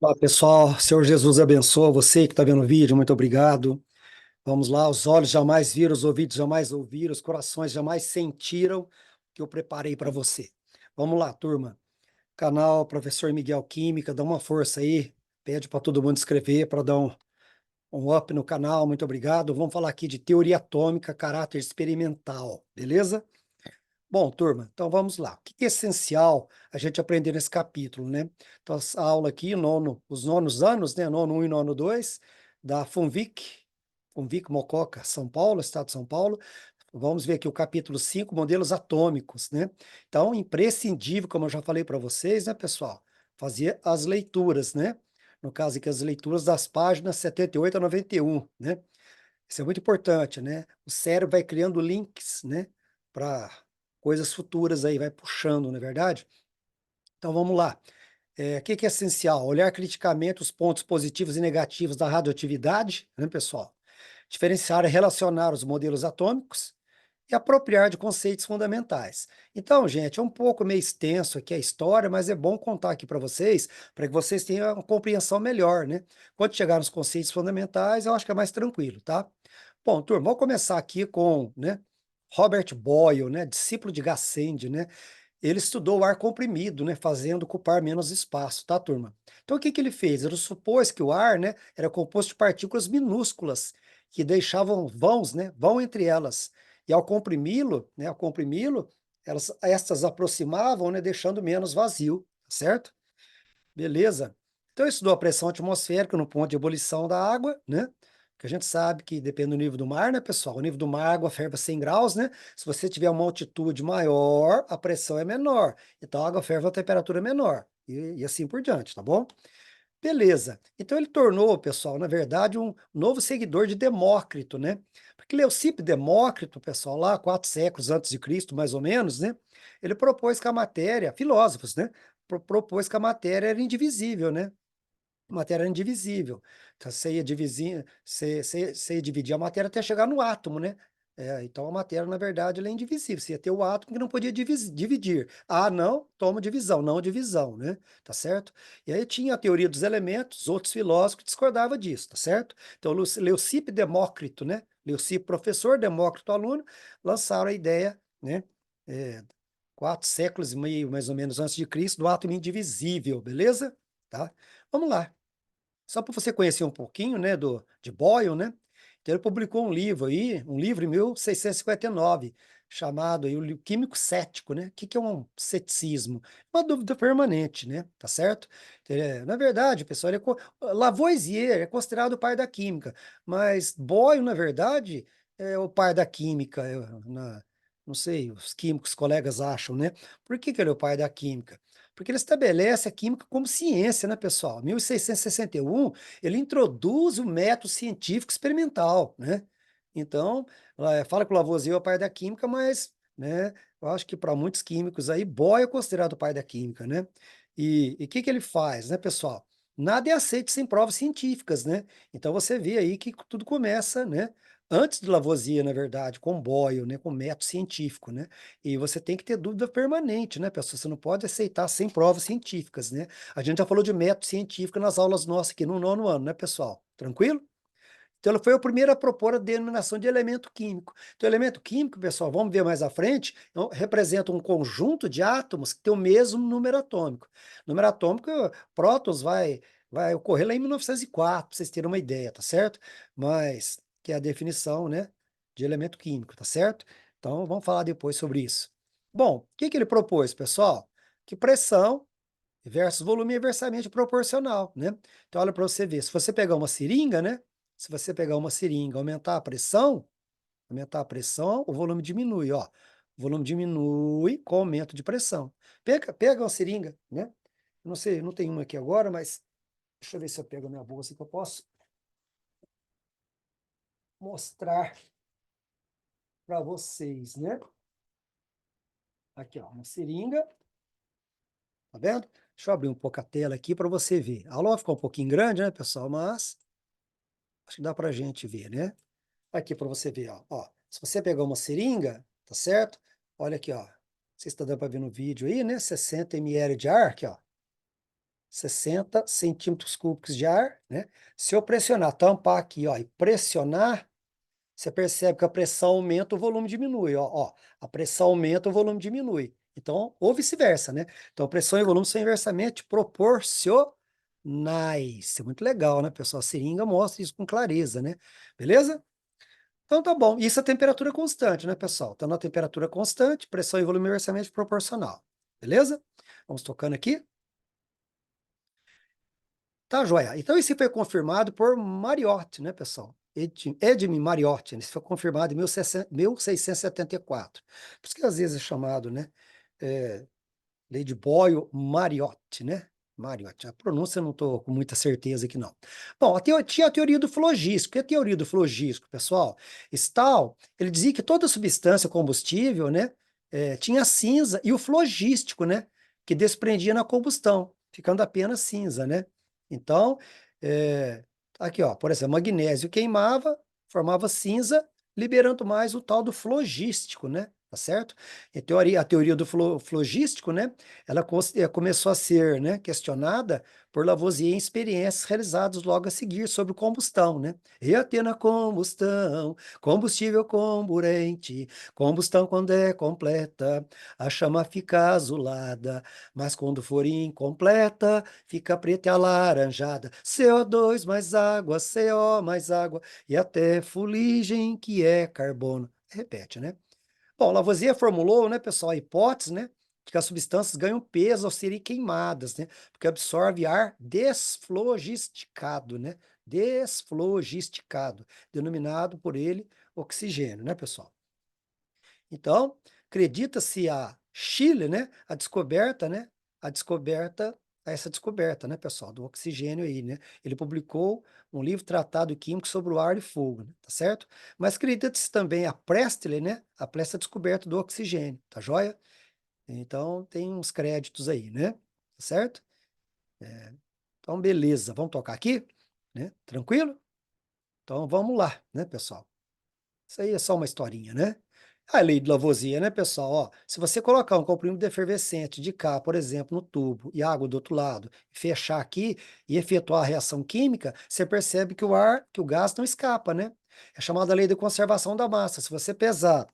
Olá, pessoal. Senhor Jesus abençoe você que está vendo o vídeo. Muito obrigado. Vamos lá. Os olhos jamais viram, os ouvidos jamais ouviram, os corações jamais sentiram o que eu preparei para você. Vamos lá, turma. Canal Professor Miguel Química, dá uma força aí. Pede para todo mundo inscrever para dar um up no canal. Muito obrigado. Vamos falar aqui de teoria atômica, caráter experimental. Beleza? Bom, turma, então vamos lá. O que é essencial a gente aprender nesse capítulo, né? Então, essa aula aqui, os nonos anos, né? Nono 1 e nono 2, da FUNVIC Mococa, São Paulo, Estado de São Paulo. Vamos ver aqui o capítulo 5, modelos atômicos, né? Então, imprescindível, como eu já falei para vocês, né, pessoal? Fazer as leituras, né? No caso aqui, as leituras das páginas 78 a 91, né? Isso é muito importante, né? O cérebro vai criando links, né? Para coisas futuras aí, vai puxando, não é verdade? Então vamos lá. O que é essencial? Olhar criticamente os pontos positivos e negativos da radioatividade, né, pessoal? Diferenciar e relacionar os modelos atômicos e apropriar de conceitos fundamentais. Então, gente, é um pouco meio extenso aqui a história, mas é bom contar aqui para que vocês tenham uma compreensão melhor, né? Quando chegar nos conceitos fundamentais, eu acho que é mais tranquilo, tá? Bom, turma, vamos começar aqui com, né, Robert Boyle, né, discípulo de Gassendi, né? Ele estudou o ar comprimido, né, fazendo ocupar menos espaço, tá, turma? Então, o que que ele fez? Ele supôs que o ar, né, era composto de partículas minúsculas que deixavam vãos, né, vão entre elas. E ao comprimi-lo, estas aproximavam, né, deixando menos vazio, certo? Beleza. Então, ele estudou a pressão atmosférica no ponto de ebulição da água, né? Que a gente sabe que depende do nível do mar, né, pessoal? O nível do mar, a água ferve a 100 graus, né? Se você tiver uma altitude maior, a pressão é menor. Então, a água ferve a temperatura menor. E assim por diante, tá bom? Beleza. Então, ele tornou, pessoal, na verdade, um novo seguidor de Demócrito, né? Porque Leucipo e Demócrito, pessoal, lá 4 séculos antes de Cristo, mais ou menos, né? Ele propôs que a matéria, filósofos, né? Propôs que a matéria era indivisível, né? A matéria era indivisível. Então, você ia dividir a matéria até chegar no átomo, né? Então, a matéria, na verdade, ela é indivisível. Você ia ter o átomo que não podia dividir. Ah, não, toma divisão, não divisão, né? Tá certo? E aí tinha a teoria dos elementos, outros filósofos discordavam disso, tá certo? Então, Leucipo e Demócrito, né? Leucipo, professor, Demócrito, aluno, lançaram a ideia, né? É, 4 séculos e meio, mais ou menos, antes de Cristo, do átomo indivisível, beleza? Tá? Vamos lá. Só para você conhecer um pouquinho, né, de Boyle, né? Então ele publicou um livro em 1659, chamado aí, o Químico Cético, né? O que é um ceticismo? Uma dúvida permanente, né? Tá certo? Na verdade, pessoal, Lavoisier é considerado o pai da química, mas Boyle, na verdade, é o pai da química, não sei, os químicos, colegas acham, né? Por que ele é o pai da química? Porque ele estabelece a química como ciência, né, pessoal? Em 1661, ele introduz o método científico experimental, né? Então, fala que o Lavoisier é o pai da química, mas, né, eu acho que para muitos químicos aí, Boyle é considerado o pai da química, né? E o que que ele faz, né, pessoal? Nada é aceito sem provas científicas, né? Então você vê aí que tudo começa, né? Antes de Lavoisier, na verdade, com Boyle, né, com método científico, né? E você tem que ter dúvida permanente, né, pessoal? Você não pode aceitar sem provas científicas, né? A gente já falou de método científico nas aulas nossas aqui no nono ano, né, pessoal? Tranquilo? Então, ela foi o primeiro a propor a denominação de elemento químico. Então, elemento químico, pessoal, vamos ver mais à frente, representa um conjunto de átomos que tem o mesmo número atômico. Número atômico, prótons vai ocorrer lá em 1904, para vocês terem uma ideia, tá certo? Mas, que é a definição, né, de elemento químico, tá certo? Então, vamos falar depois sobre isso. Bom, o que que ele propôs, pessoal? Que pressão versus volume é inversamente proporcional, né? Então, olha para você ver, se você pegar uma seringa, né? Se você pegar uma seringa, aumentar a pressão, o volume diminui, ó. O volume diminui com aumento de pressão. Pega uma seringa, né? Não sei, não tem uma aqui agora, mas deixa eu ver se eu pego a minha bolsa que eu posso mostrar para vocês, né? Aqui, ó, uma seringa, tá vendo? Deixa eu abrir um pouco a tela aqui para você ver. A aula vai ficar um pouquinho grande, né, pessoal? Mas acho que dá para a gente ver, né? Aqui para você ver, ó. Ó. Se você pegar uma seringa, tá certo? Olha aqui, ó. Você está dando para ver no vídeo aí, né? 60 ml de ar, aqui, ó. 60 centímetros cúbicos de ar, né? Se eu pressionar, tampar aqui, ó, e pressionar, você percebe que a pressão aumenta, o volume diminui, ó. A pressão aumenta, o volume diminui. Então, ou vice-versa, né? Então, pressão e volume são inversamente proporcionais. Isso é muito legal, né, pessoal? A seringa mostra isso com clareza, né? Beleza? Então, tá bom. Isso é temperatura constante, né, pessoal? Então, na temperatura constante, pressão e volume inversamente proporcional. Beleza? Vamos tocando aqui. Tá, joia. Então, isso foi confirmado por Mariotti, né, pessoal? Edmund Mariotti, isso foi confirmado em 1674. Por isso que às vezes é chamado, né, Lei de Boyle-Mariotti, né? Mariotti. A pronúncia eu não estou com muita certeza aqui, não. Bom, tinha a teoria do flogístico. O que é a teoria do flogístico, pessoal? Stahl, ele dizia que toda substância combustível, né, tinha cinza e o flogístico, né, que desprendia na combustão, ficando apenas cinza, né? Então, aqui, ó, por exemplo, magnésio queimava, formava cinza, liberando mais o tal do flogístico, né? Tá certo? A teoria do flogístico, né? Ela começou a ser, né, questionada por Lavoisier em experiências realizadas logo a seguir sobre combustão, né? E até na combustão, combustível comburente, combustão quando é completa, a chama fica azulada, mas quando for incompleta, fica preta e alaranjada. CO2 mais água, CO mais água, e até fuligem que é carbono. Repete, né? Bom, Lavoisier formulou, né, pessoal, a hipótese, né, de que as substâncias ganham peso ao serem queimadas, né, porque absorve ar desflogisticado, né, desflogisticado, denominado por ele oxigênio, né, pessoal? Então, acredita-se a Chile, né, a descoberta, essa descoberta, né, pessoal, do oxigênio aí, né? Ele publicou um livro tratado químico sobre o ar e fogo, né, tá certo? Mas acredita-se também a Priestley, né, a Priestley descoberta do oxigênio, tá joia? Então, tem uns créditos aí, né? Tá certo? Então, beleza, vamos tocar aqui, né? Tranquilo? Então, vamos lá, né, pessoal? Isso aí é só uma historinha, né? A lei de Lavoisier, né, pessoal? Ó, se você colocar um comprimido efervescente de cá, por exemplo, no tubo, e água do outro lado, fechar aqui e efetuar a reação química, você percebe que o gás não escapa, né? É chamada lei de conservação da massa. Se você pesar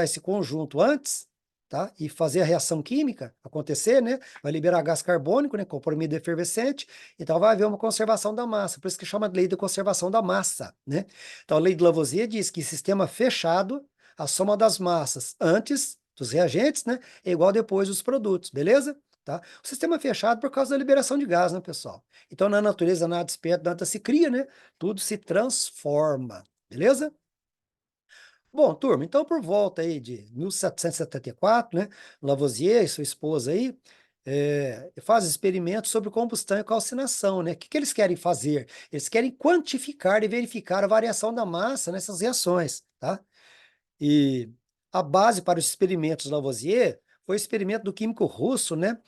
esse conjunto antes, tá? E fazer a reação química acontecer, né? Vai liberar gás carbônico, né? Comprimido efervescente, então vai haver uma conservação da massa. Por isso que chama de lei de conservação da massa, né? Então a lei de Lavoisier diz que sistema fechado, a soma das massas antes dos reagentes, né, é igual depois dos produtos, beleza? Tá? O sistema fechado por causa da liberação de gás, né, pessoal? Então, na natureza, nada se perde, nada se cria, né? Tudo se transforma, beleza? Bom, turma, então por volta aí de 1774, né, Lavoisier e sua esposa aí fazem experimentos sobre combustão e calcinação, né? O que eles querem fazer? Eles querem quantificar e verificar a variação da massa nessas reações, tá? E a base para os experimentos de Lavoisier foi o experimento do químico russo, né?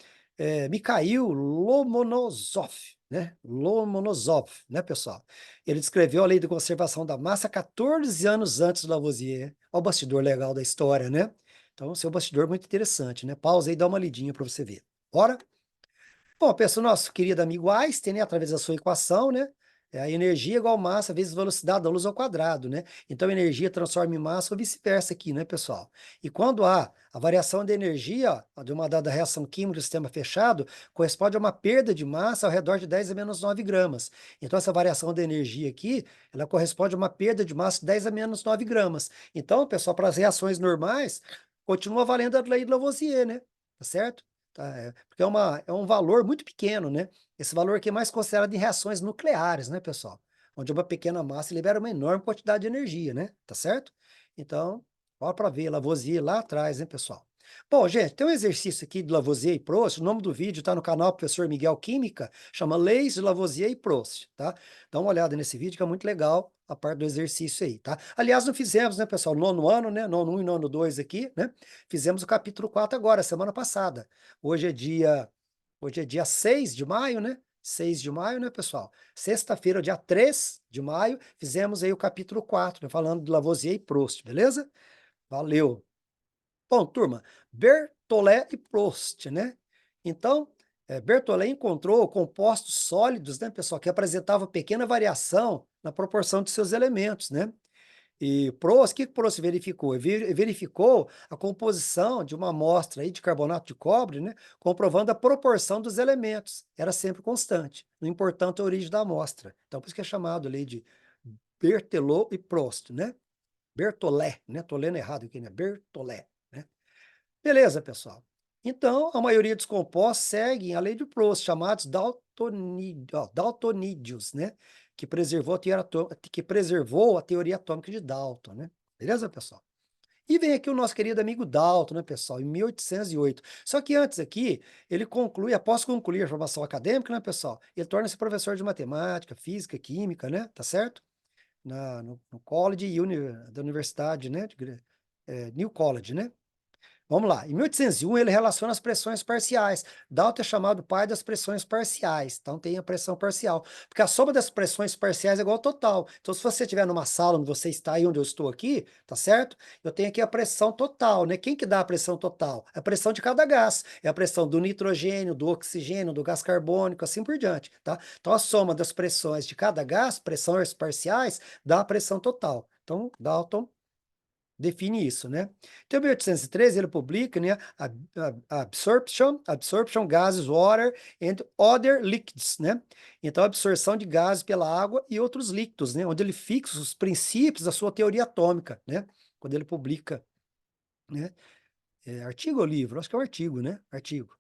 Mikhail Lomonosov, né? Lomonosov, né, pessoal? Ele descreveu a lei de conservação da massa 14 anos antes do Lavoisier. Olha o bastidor legal da história, né? Então, esse é um bastidor muito interessante, né? Pausa aí e dá uma lidinha para você ver. Bora? Bom, pensa o nosso querido amigo Einstein, né, através da sua equação, né, a energia é igual massa vezes velocidade da luz ao quadrado, né? Então, energia transforma em massa ou vice-versa aqui, né, pessoal? E quando há a variação da energia, ó, de uma dada reação química do sistema fechado, corresponde a uma perda de massa ao redor de 10 a menos 9 gramas. Então, essa variação da energia aqui, ela corresponde a uma perda de massa de 10 a menos 9 gramas. Então, pessoal, para as reações normais, continua valendo a lei de Lavoisier, né? Tá certo? Tá, porque é um valor muito pequeno, né? Esse valor aqui é mais considerado em reações nucleares, né, pessoal? Onde uma pequena massa libera uma enorme quantidade de energia, né? Tá certo? Então, bora para ver Lavoisier lá atrás, né, pessoal? Bom, gente, tem um exercício aqui de Lavoisier e Proust. O nome do vídeo está no canal Professor Miguel Química, chama Leis de Lavoisier e Proust, tá? Dá uma olhada nesse vídeo que é muito legal a parte do exercício aí, tá? Aliás, não fizemos, né, pessoal? Nono ano, né? Nono 1 e nono 2 aqui, né? Fizemos o capítulo 4 agora, semana passada. Hoje é dia, hoje é dia 6 de maio, né? 6 de maio, né, pessoal? Sexta-feira, dia 3 de maio, fizemos aí o capítulo 4, né, falando de Lavoisier e Proust, beleza? Valeu! Bom, turma, Berthollet e Proust, né? Então, Berthollet encontrou compostos sólidos, né, pessoal, que apresentavam pequena variação na proporção de seus elementos, né? E Proust, o que Proust verificou? Ele verificou a composição de uma amostra aí de carbonato de cobre, né, comprovando a proporção dos elementos. Era sempre constante, não importando a origem da amostra. Então, por isso que é chamado ali de Berthelot e Proust, né? Berthollet, né? Tô lendo errado aqui, né? Berthollet, né? Beleza, pessoal. Então, a maioria dos compostos seguem a lei de Proust, chamados daltonídeos, né? Que preservou a teoria atômica de Dalton, né? Beleza, pessoal? E vem aqui o nosso querido amigo Dalton, né, pessoal, em 1808. Só que antes aqui, ele conclui, após concluir a formação acadêmica, né, pessoal, ele torna-se professor de matemática, física, química, né, tá certo? No College da Universidade, né, New College, né? Vamos lá. Em 1801, ele relaciona as pressões parciais. Dalton é chamado pai das pressões parciais. Então, tem a pressão parcial. Porque a soma das pressões parciais é igual ao total. Então, se você estiver numa sala onde você está aí, onde eu estou aqui, tá certo? Eu tenho aqui a pressão total, né? Quem que dá a pressão total? É a pressão de cada gás. É a pressão do nitrogênio, do oxigênio, do gás carbônico, assim por diante, tá? Então, a soma das pressões de cada gás, pressões parciais, dá a pressão total. Então, Dalton define isso, né? Então, em 1813, ele publica, né, Absorption Gases, Water and Other Liquids, né? Então, a absorção de gases pela água e outros líquidos, né? Onde ele fixa os princípios da sua teoria atômica, né? Quando ele publica, né? Artigo ou livro? Acho que é um artigo, né? Artigo,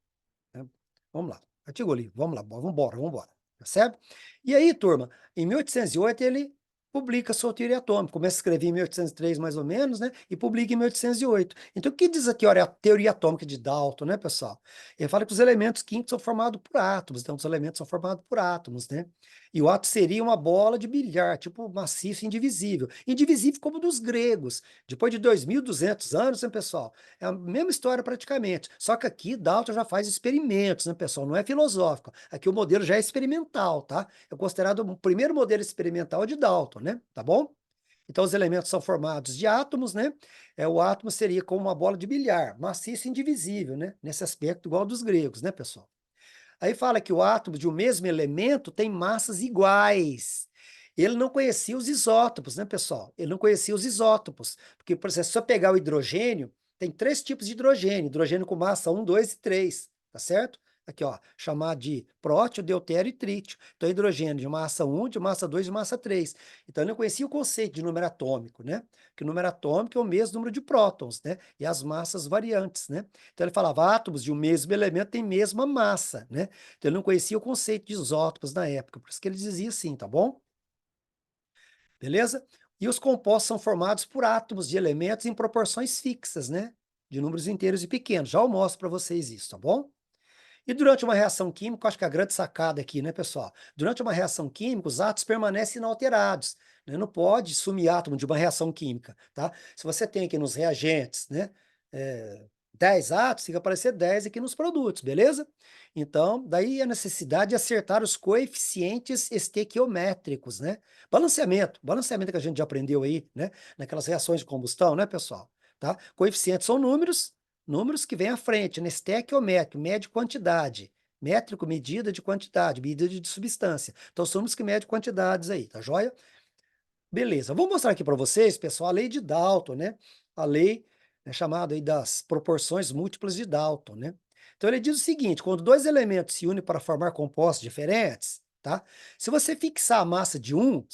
né? Vamos lá. Artigo ou livro? Vamos lá, vamos embora. Tá certo? E aí, turma, em 1808 ele publica sua teoria atômica. Começa a escrever em 1803, mais ou menos, né? E publica em 1808. Então, o que diz a teoria atômica de Dalton, né, pessoal? Ele fala que os elementos químicos são formados por átomos. Então, os elementos são formados por átomos, né? E o átomo seria uma bola de bilhar, tipo maciço e indivisível. Indivisível como dos gregos. Depois de 2.200 anos, né, pessoal? É a mesma história praticamente. Só que aqui Dalton já faz experimentos, né, pessoal? Não é filosófico. Aqui o modelo já é experimental, tá? É considerado o primeiro modelo experimental de Dalton, né? Tá bom? Então, os elementos são formados de átomos, né? O átomo seria como uma bola de bilhar, maciço e indivisível, né? Nesse aspecto, igual ao dos gregos, né, pessoal? Aí fala que o átomo de um mesmo elemento tem massas iguais. Ele não conhecia os isótopos, né, pessoal? Ele não conhecia os isótopos. Porque, por exemplo, se eu pegar o hidrogênio, tem 3 tipos de hidrogênio. Hidrogênio com massa 1, 2 e 3, tá certo? Aqui, ó, chamado de prótio, deutério e trítio. Então, hidrogênio de massa 1, de massa 2 e de massa 3. Então, ele não conhecia o conceito de número atômico, né? Que o número atômico é o mesmo número de prótons, né? E as massas variantes, né? Então, ele falava, átomos de um mesmo elemento têm mesma massa, né? Então, ele não conhecia o conceito de isótopos na época, por isso que ele dizia assim, tá bom? Beleza? E os compostos são formados por átomos de elementos em proporções fixas, né? De números inteiros e pequenos. Já eu mostro para vocês isso, tá bom? E durante uma reação química, acho que a grande sacada aqui, né, pessoal? Durante uma reação química, os átomos permanecem inalterados, né? Não pode sumir átomo de uma reação química, tá? Se você tem aqui nos reagentes, né, 10 átomos, fica aparecer 10 aqui nos produtos, beleza? Então, daí a necessidade de acertar os coeficientes estequiométricos, né? Balanceamento que a gente já aprendeu aí, né? Naquelas reações de combustão, né, pessoal? Tá? Coeficientes são números que vêm à frente, né? Estequiométrico, mede quantidade. Métrico, medida de quantidade, medida de substância. Então, são números que medem quantidades aí, tá joia? Beleza, vou mostrar aqui para vocês, pessoal, a lei de Dalton, né? A lei chamada aí das proporções múltiplas de Dalton, né? Então, ele diz o seguinte, quando dois elementos se unem para formar compostos diferentes, tá? Se você fixar a massa de um,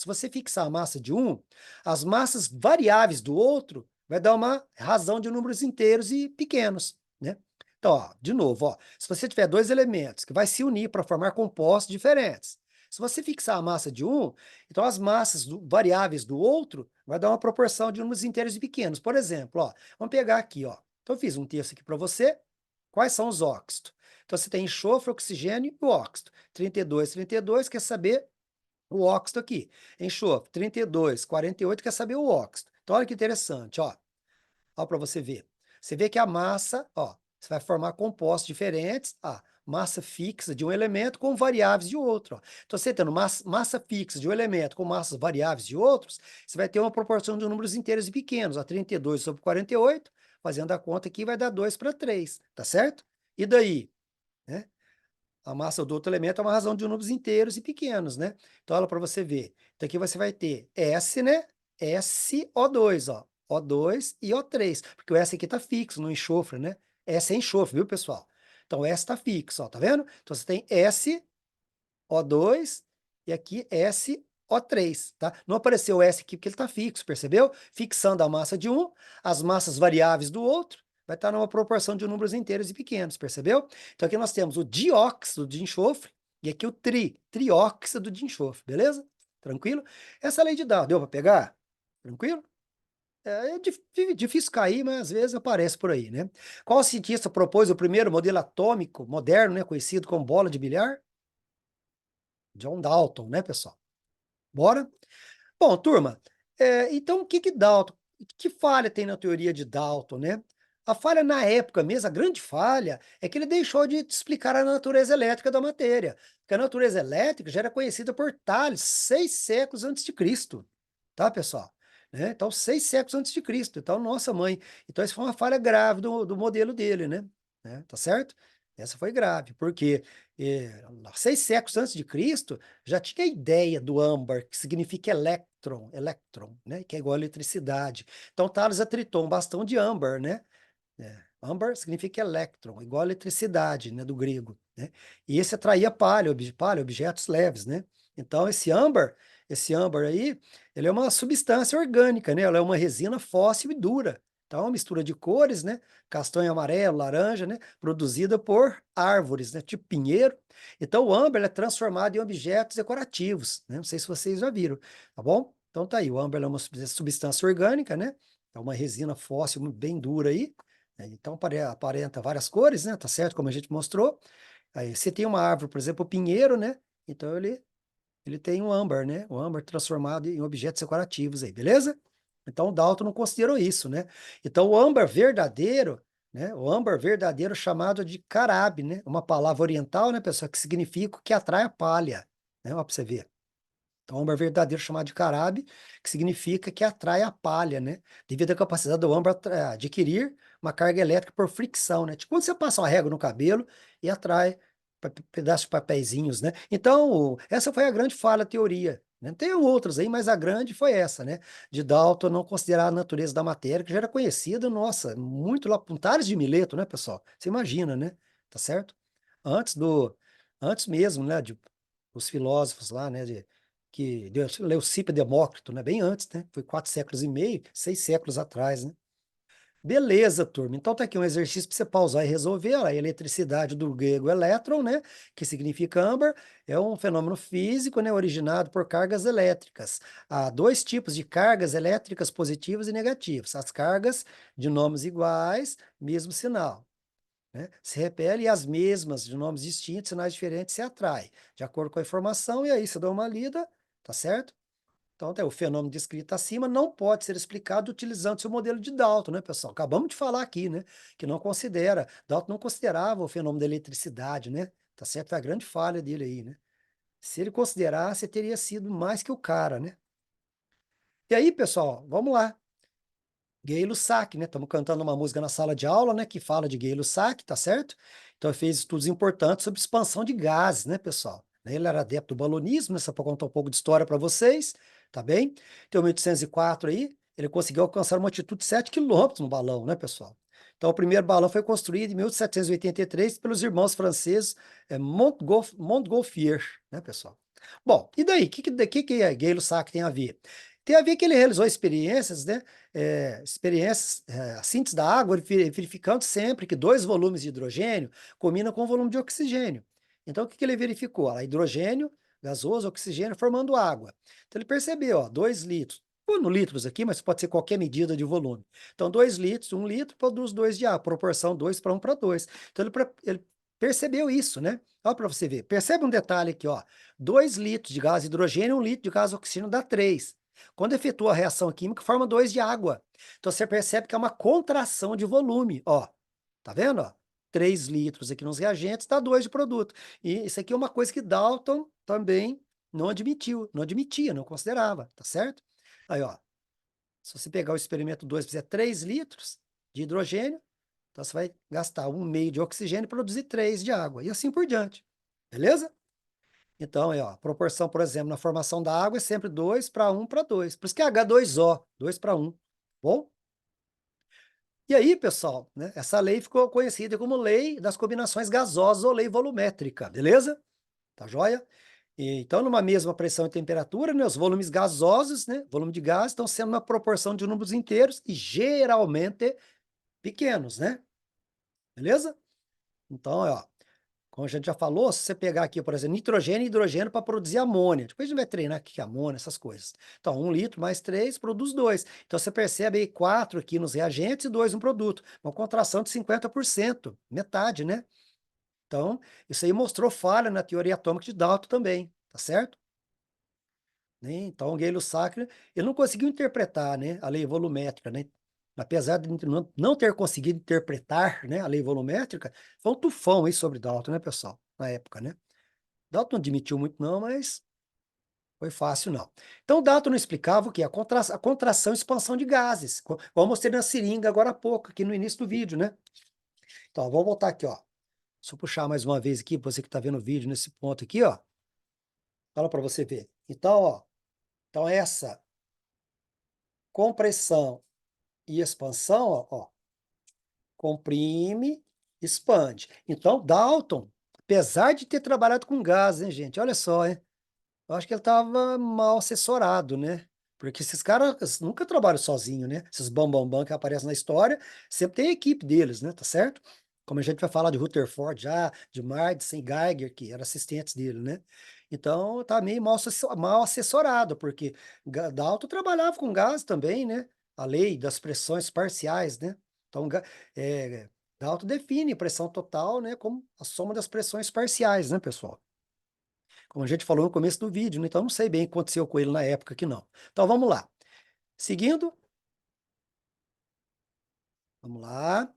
as massas variáveis do outro vai dar uma razão de números inteiros e pequenos, né? Então, ó, de novo, ó, se você tiver dois elementos que vai se unir para formar compostos diferentes, se você fixar a massa de um, então as massas variáveis do outro vai dar uma proporção de números inteiros e pequenos. Por exemplo, ó, vamos pegar aqui, ó. Então eu fiz um texto aqui para você. Quais são os óxidos? Então você tem enxofre, oxigênio e o óxido. 32, 32 quer saber o óxido aqui. Enxofre, 32, 48 quer saber o óxido. Então olha que interessante, ó. Ó, para você ver. Você vê que a massa, ó, você vai formar compostos diferentes, massa fixa de um elemento com variáveis de outro. Ó. Então, você tendo massa fixa de um elemento com massas variáveis de outros, você vai ter uma proporção de números inteiros e pequenos. A 32 sobre 48, fazendo a conta aqui, vai dar 2 para 3, tá certo? E daí? Né? A massa do outro elemento é uma razão de números inteiros e pequenos, né? Então, olha para você ver. Então, aqui você vai ter S, né? SO2, ó. O2 e O3, porque o S aqui está fixo no enxofre, né? S é enxofre, viu, pessoal? Então, o S está fixo, ó, tá vendo? Então, você tem SO2 e aqui SO3, tá? Não apareceu o S aqui porque ele está fixo, percebeu? Fixando a massa de um, as massas variáveis do outro, vai estar numa proporção de números inteiros e pequenos, percebeu? Então aqui nós temos o dióxido de enxofre e aqui o trióxido de enxofre, beleza? Tranquilo? Essa lei de Down, deu para pegar? Tranquilo? É difícil cair, mas às vezes aparece por aí, né? Qual cientista propôs o primeiro modelo atômico moderno, né, conhecido como bola de bilhar? John Dalton, né, pessoal? Bora? Bom, turma, então o que que Dalton, que falha tem na teoria de Dalton, né? A falha na época mesmo, a grande falha, é que ele deixou de explicar a natureza elétrica da matéria, porque a natureza elétrica já era conhecida por Thales 6 séculos antes de Cristo, tá, pessoal? Né? Então, 6 séculos antes de Cristo, então, nossa mãe. Então, isso foi uma falha grave do modelo dele, né? Tá certo? Essa foi grave, porque 6 séculos antes de Cristo, já tinha a ideia do âmbar, que significa elétron, né? Que é igual a eletricidade. Então, Thales atritou um bastão de âmbar, né? Âmbar significa elétron, igual a eletricidade, né? Do grego, né? E esse atraía palha, objetos leves, né? Então, esse âmbar aí, ele é uma substância orgânica, né? Ela é uma resina fóssil e dura. Então, é uma mistura de cores, né? Castanho amarelo, laranja, né? Produzida por árvores, né? Tipo pinheiro. Então, o âmbar é transformado em objetos decorativos, né? Não sei se vocês já viram, tá bom? Então, tá aí. O âmbar é uma substância orgânica, né? É uma resina fóssil bem dura aí. Né? Então, aparenta várias cores, né? Tá certo? Como a gente mostrou. Aí, se tem uma árvore, por exemplo, o pinheiro, né? Então, ele tem um âmbar, né? O âmbar transformado em objetos decorativos aí, beleza? Então o Dalton não considerou isso, né? Então o âmbar verdadeiro, né? O âmbar verdadeiro chamado de carabe, né? Uma palavra oriental, né, pessoal, que significa que atrai a palha, né? Ó, pra você ver. Então, o âmbar verdadeiro chamado de carabe, que significa que atrai a palha, né? Devido à capacidade do âmbar adquirir uma carga elétrica por fricção, né? Tipo quando você passa uma régua no cabelo e atrai pedaços de papeizinhos, né? Então, essa foi a grande falha da teoria, né? Tem outras aí, mas a grande foi essa, né? De Dalton não considerar a natureza da matéria, que já era conhecida, nossa, muito lá, Pontares de Mileto, né, pessoal? Você imagina, né? Tá certo? Antes antes mesmo, né, de os filósofos lá, né, que Leucipo e Demócrito, né? Bem antes, né? Foi 4 séculos e meio, 6 séculos atrás, né? Beleza, turma. Então tá aqui um exercício para você pausar e resolver. A eletricidade do grego elétron, né? Que significa âmbar, é um fenômeno físico, né? Originado por cargas elétricas. Há dois tipos de cargas elétricas positivas e negativas. As cargas de nomes iguais, mesmo sinal. Né? Se repele e as mesmas, de nomes distintos, sinais diferentes, se atrai, de acordo com a informação, e aí você dá uma lida, tá certo? Então, o fenômeno descrito acima não pode ser explicado utilizando seu modelo de Dalton, né, pessoal? Acabamos de falar aqui, né, que não considera, Dalton não considerava o fenômeno da eletricidade, né? Tá certo? Foi a grande falha dele aí, né? Se ele considerasse, teria sido mais que o cara, né? E aí, pessoal, vamos lá. Gay-Lussac, né? Estamos cantando uma música na sala de aula, né? Que fala de Gay-Lussac, tá certo? Então, ele fez estudos importantes sobre expansão de gases, né, pessoal? Ele era adepto do balonismo, né? Só para contar um pouco de história para vocês, tá bem? Então, em 1804 aí, ele conseguiu alcançar uma altitude de 7 quilômetros no balão, né, pessoal? Então, o primeiro balão foi construído em 1783 pelos irmãos franceses Montgolfier, né, pessoal? Bom, e daí? O que Gay-Lussac tem a ver? Tem a ver que ele realizou experiências, né? A síntese da água, verificando sempre que dois volumes de hidrogênio combinam com o volume de oxigênio. Então, o que ele verificou? Lá, hidrogênio, gasoso, oxigênio, formando água. Então, ele percebeu, ó, 2 litros. Pô, no litros aqui, mas pode ser qualquer medida de volume. Então, 2 litros, 1 litro produz 2 de água, proporção 2 para 1 para 2. Então, ele percebeu isso, né? Olha para você ver. Percebe um detalhe aqui, ó. 2 litros de gás hidrogênio, 1 litro de gás oxigênio dá 3. Quando efetua a reação química, forma 2 de água. Então você percebe que é uma contração de volume, ó. Tá vendo, ó? 3 litros aqui nos reagentes dá 2 de produto. E isso aqui é uma coisa que Dalton também não admitiu, não admitia, não considerava, tá certo? Aí, ó, se você pegar o experimento 2 e fizer 3 litros de hidrogênio, então você vai gastar 1,5 de oxigênio e produzir 3 de água, e assim por diante. Beleza? Então, ó, a proporção, por exemplo, na formação da água é sempre 2 para 1 para 2. Por isso que é H2O, 2 para 1. Bom? E aí, pessoal, né, essa lei ficou conhecida como lei das combinações gasosas ou lei volumétrica, beleza? Tá joia? Então, numa mesma pressão e temperatura, né, os volumes gasosos, né, volume de gás, estão sendo uma proporção de números inteiros e geralmente pequenos, né? Beleza? Então, ó, como a gente já falou, se você pegar aqui, por exemplo, nitrogênio e hidrogênio para produzir amônia. Depois a gente vai treinar o que é amônia, essas coisas. Então, 1 litro mais 3 produz 2. Então, você percebe aí 4 aqui nos reagentes e 2 no produto. Uma contração de 50%, metade, né? Então, isso aí mostrou falha na teoria atômica de Dalton também, tá certo? Né? Então, o Gay-Lussac, ele não conseguiu interpretar, né, a lei volumétrica, né? Apesar de não ter conseguido interpretar, né, a lei volumétrica, foi um tufão aí sobre Dalton, né, pessoal? Na época, né? Dalton não admitiu muito não, mas foi fácil não. Então, Dalton não explicava o que? A contração e expansão de gases, como eu mostrei na seringa agora há pouco, aqui no início do vídeo, né? Então, vamos voltar aqui, ó. Deixa eu puxar mais uma vez aqui, você que está vendo o vídeo nesse ponto aqui, ó. Fala para você ver. Então, ó, então essa compressão e expansão, ó, comprime, expande. Então, Dalton, apesar de ter trabalhado com gás, hein, gente? Olha só, hein? Eu acho que ele estava mal assessorado, né? Porque esses caras nunca trabalham sozinho, né? Esses bambambam que aparecem na história, sempre tem a equipe deles, né? Tá certo? Como a gente vai falar de Rutherford já, de Madison, Geiger, que eram assistentes dele, né? Então, tá meio mal assessorado, porque Dalton trabalhava com gás também, né? A lei das pressões parciais, né? Então, é, Dalton define pressão total, né, como a soma das pressões parciais, né, pessoal? Como a gente falou no começo do vídeo, né? Então não sei bem o que aconteceu com ele na época que não. Então vamos lá. Seguindo, vamos lá.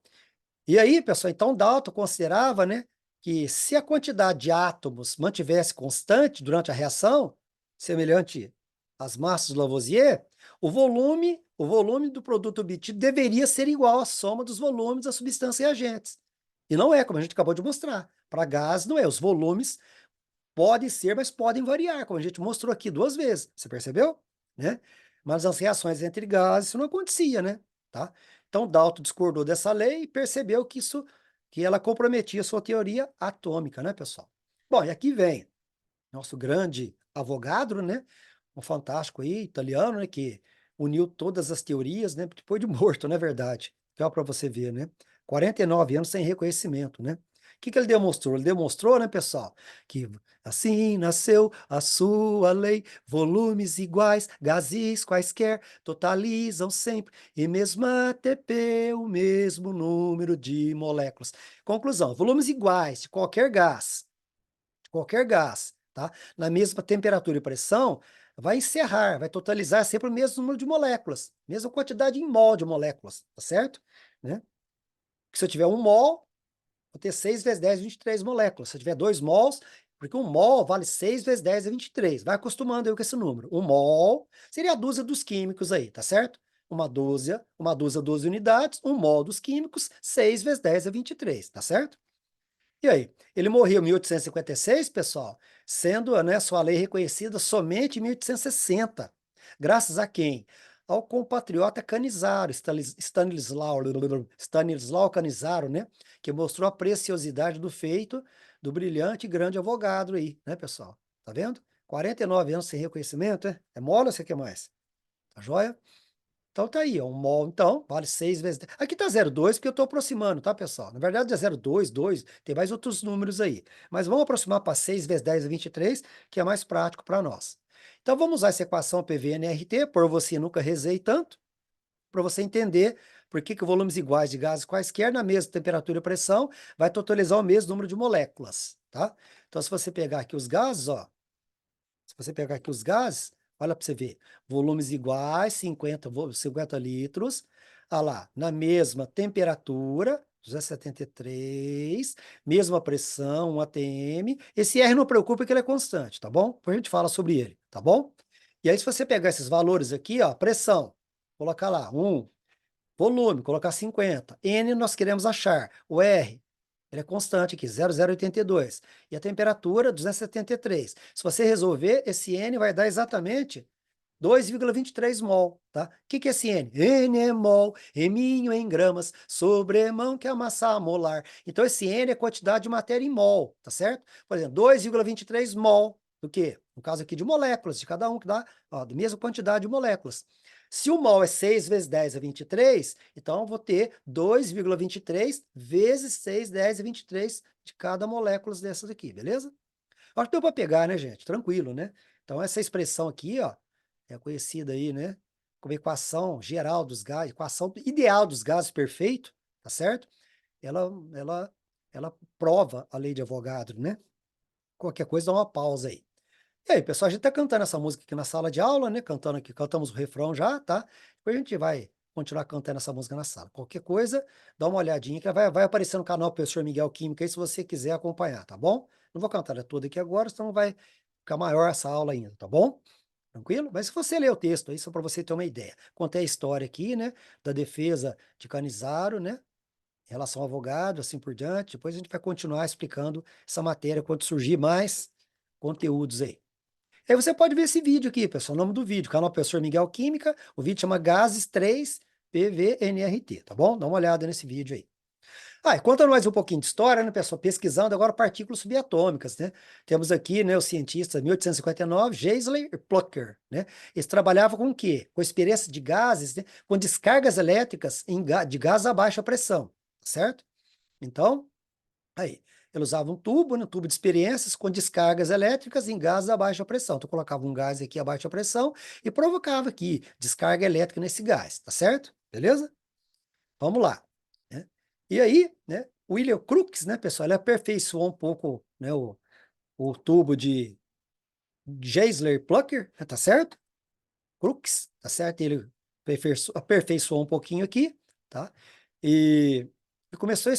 E aí, pessoal, então Dalton considerava, né, que se a quantidade de átomos mantivesse constante durante a reação, semelhante às massas de Lavoisier, o volume do produto obtido deveria ser igual à soma dos volumes da substância e agentes. E não é, como a gente acabou de mostrar. Para gás não é, os volumes podem ser, mas podem variar, como a gente mostrou aqui 2 vezes. Você percebeu? Né? Mas as reações entre gases, isso não acontecia, né? Tá? Então, Dalton discordou dessa lei e percebeu que ela comprometia a sua teoria atômica, né, pessoal? Bom, e aqui vem nosso grande Avogadro, né? Um fantástico aí, italiano, né? Que uniu todas as teorias, né? Depois de morto, não é verdade? Então, para você ver, né? 49 anos sem reconhecimento, né? O que ele demonstrou? Ele demonstrou, né, pessoal, que assim nasceu a sua lei, volumes iguais, gases quaisquer, totalizam sempre, e mesmo ATP, o mesmo número de moléculas. Conclusão, volumes iguais de qualquer gás, tá? Na mesma temperatura e pressão, vai totalizar sempre o mesmo número de moléculas, mesma quantidade em mol de moléculas, tá certo? Né? Porque se eu tiver 1 mol, vou ter 6 vezes 10 23 moléculas. Se eu tiver 2 mols, porque 1 mol vale 6 vezes 10 é 23. Vai acostumando aí com esse número. 1 mol seria a dúzia dos químicos aí, tá certo? Uma dúzia, 12 unidades, 1 mol dos químicos, 6 vezes 10 é 23, tá certo? E aí? Ele morreu em 1856, pessoal, sendo, né, sua lei reconhecida somente em 1860. Graças a quem? Ao compatriota Canizaro, Stanislau Canizaro, né? Que mostrou a preciosidade do feito do brilhante e grande Avogadro aí, né, pessoal? Tá vendo? 49 anos sem reconhecimento, é? É mole ou você quer mais? Tá joia? Então tá aí, ó, 1 mol, então, vale 6 vezes 10. Aqui tá 0,2 porque eu estou aproximando, tá, pessoal? Na verdade é 0,2, 2, tem mais outros números aí. Mas vamos aproximar para 6 vezes 10 é 23, que é mais prático para nós. Então vamos usar essa equação PV-NRT, por você nunca rezei tanto, para você entender por que volumes iguais de gases quaisquer na mesma temperatura e pressão vai totalizar o mesmo número de moléculas, tá? Então se você pegar aqui os gases, ó, se você pegar aqui os gases, olha para você ver, volumes iguais, 50 litros, ah lá, na mesma temperatura, 273, mesma pressão, 1 atm. Esse R não preocupa que ele é constante, tá bom? Depois a gente fala sobre ele, tá bom? E aí, se você pegar esses valores aqui, ó, pressão, colocar lá, 1, volume, colocar 50, N nós queremos achar, o R Ele é constante aqui, 0,082. E a temperatura, 273. Se você resolver, esse N vai dar exatamente 2,23 mol, tá? O que é esse N? N é mol, eminho em gramas, sobremão que é a massa molar. Então, esse N é quantidade de matéria em mol, tá certo? Por exemplo, 2,23 mol do quê? No caso aqui de moléculas, de cada um, que dá ó, a mesma quantidade de moléculas. Se o mol é 6 vezes 10 é 23, então eu vou ter 2,23 vezes 6, 10 é 23 de cada molécula dessas aqui, beleza? Acho que deu para pegar, né, gente? Tranquilo, né? Então, essa expressão aqui, ó, é conhecida aí, né, como equação geral dos gases, equação ideal dos gases perfeito, tá certo? Ela, ela, ela prova a lei de Avogadro, né? Qualquer coisa, dá uma pausa aí. E aí, pessoal, a gente tá cantando essa música aqui na sala de aula, né? Cantando aqui, cantamos o refrão já, tá? Depois a gente vai continuar cantando essa música na sala. Qualquer coisa, dá uma olhadinha, que vai aparecer no canal Professor Miguel Química aí, se você quiser acompanhar, tá bom? Não vou cantar ela toda aqui agora, senão vai ficar maior essa aula ainda, tá bom? Tranquilo? Mas se você ler o texto aí, só para você ter uma ideia. Contei a história aqui, né? Da defesa de Canizaro, né? Em relação ao Avogadro, assim por diante. Depois a gente vai continuar explicando essa matéria quando surgir mais conteúdos aí. Aí você pode ver esse vídeo aqui, pessoal, o nome do vídeo, canal Professor Miguel Química, o vídeo chama Gases 3 PVNRT, tá bom? Dá uma olhada nesse vídeo aí. Ah, e contando mais um pouquinho de história, né, pessoal? Pesquisando agora partículas subatômicas, né? Temos aqui, né, o cientista 1859, Geisley Plucker, né? Eles trabalhavam com o quê? Com experiência de gases, né? Com descargas elétricas de gás a baixa pressão, certo? Então, aí, ele usava um tubo, né, um tubo de experiências com descargas elétricas em gases a baixa pressão. Então, colocava um gás aqui a baixa pressão e provocava aqui descarga elétrica nesse gás, tá certo? Beleza? Vamos lá, né? E aí, né, o William Crookes, né, pessoal, ele aperfeiçoou um pouco, né, o tubo de Geisler-Plucker, né, tá certo? Crookes, tá certo? Ele aperfeiçoou um pouquinho aqui, tá? E, e começou a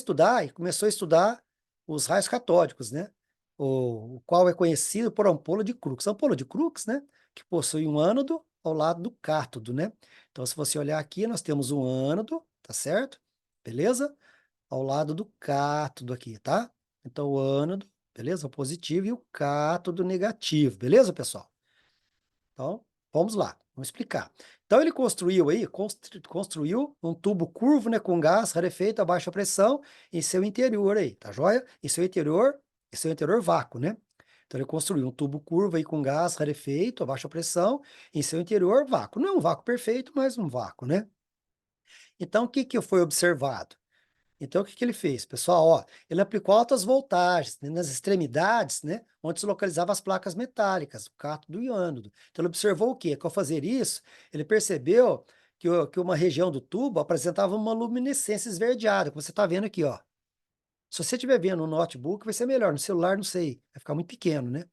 estudar os raios catódicos, né? O qual é conhecido por ampola de Crookes. A ampola de Crookes, né, que possui um ânodo ao lado do cátodo, né? Então, se você olhar aqui, nós temos um ânodo, tá certo? Beleza? Ao lado do cátodo aqui, tá? Então, o ânodo, beleza? O positivo e o cátodo negativo, beleza, pessoal? Então, vamos lá, vamos explicar. Então, ele construiu aí, construiu um tubo curvo, né, com gás rarefeito a baixa pressão em seu interior aí, tá joia? Em seu interior vácuo, né? Então, ele construiu um tubo curvo aí com gás rarefeito a baixa pressão em seu interior vácuo. Não é um vácuo perfeito, mas um vácuo, né? Então, o que que foi observado? Então, o que que ele fez? Pessoal, ó, ele aplicou altas voltagens, né, nas extremidades, né, onde se localizavam as placas metálicas, o cátodo e o ânodo. Então, ele observou o quê? Que ao fazer isso, ele percebeu que uma região do tubo apresentava uma luminescência esverdeada, como você está vendo aqui, ó. Se você estiver vendo no notebook, vai ser melhor. No celular, não sei, vai ficar muito pequeno, né?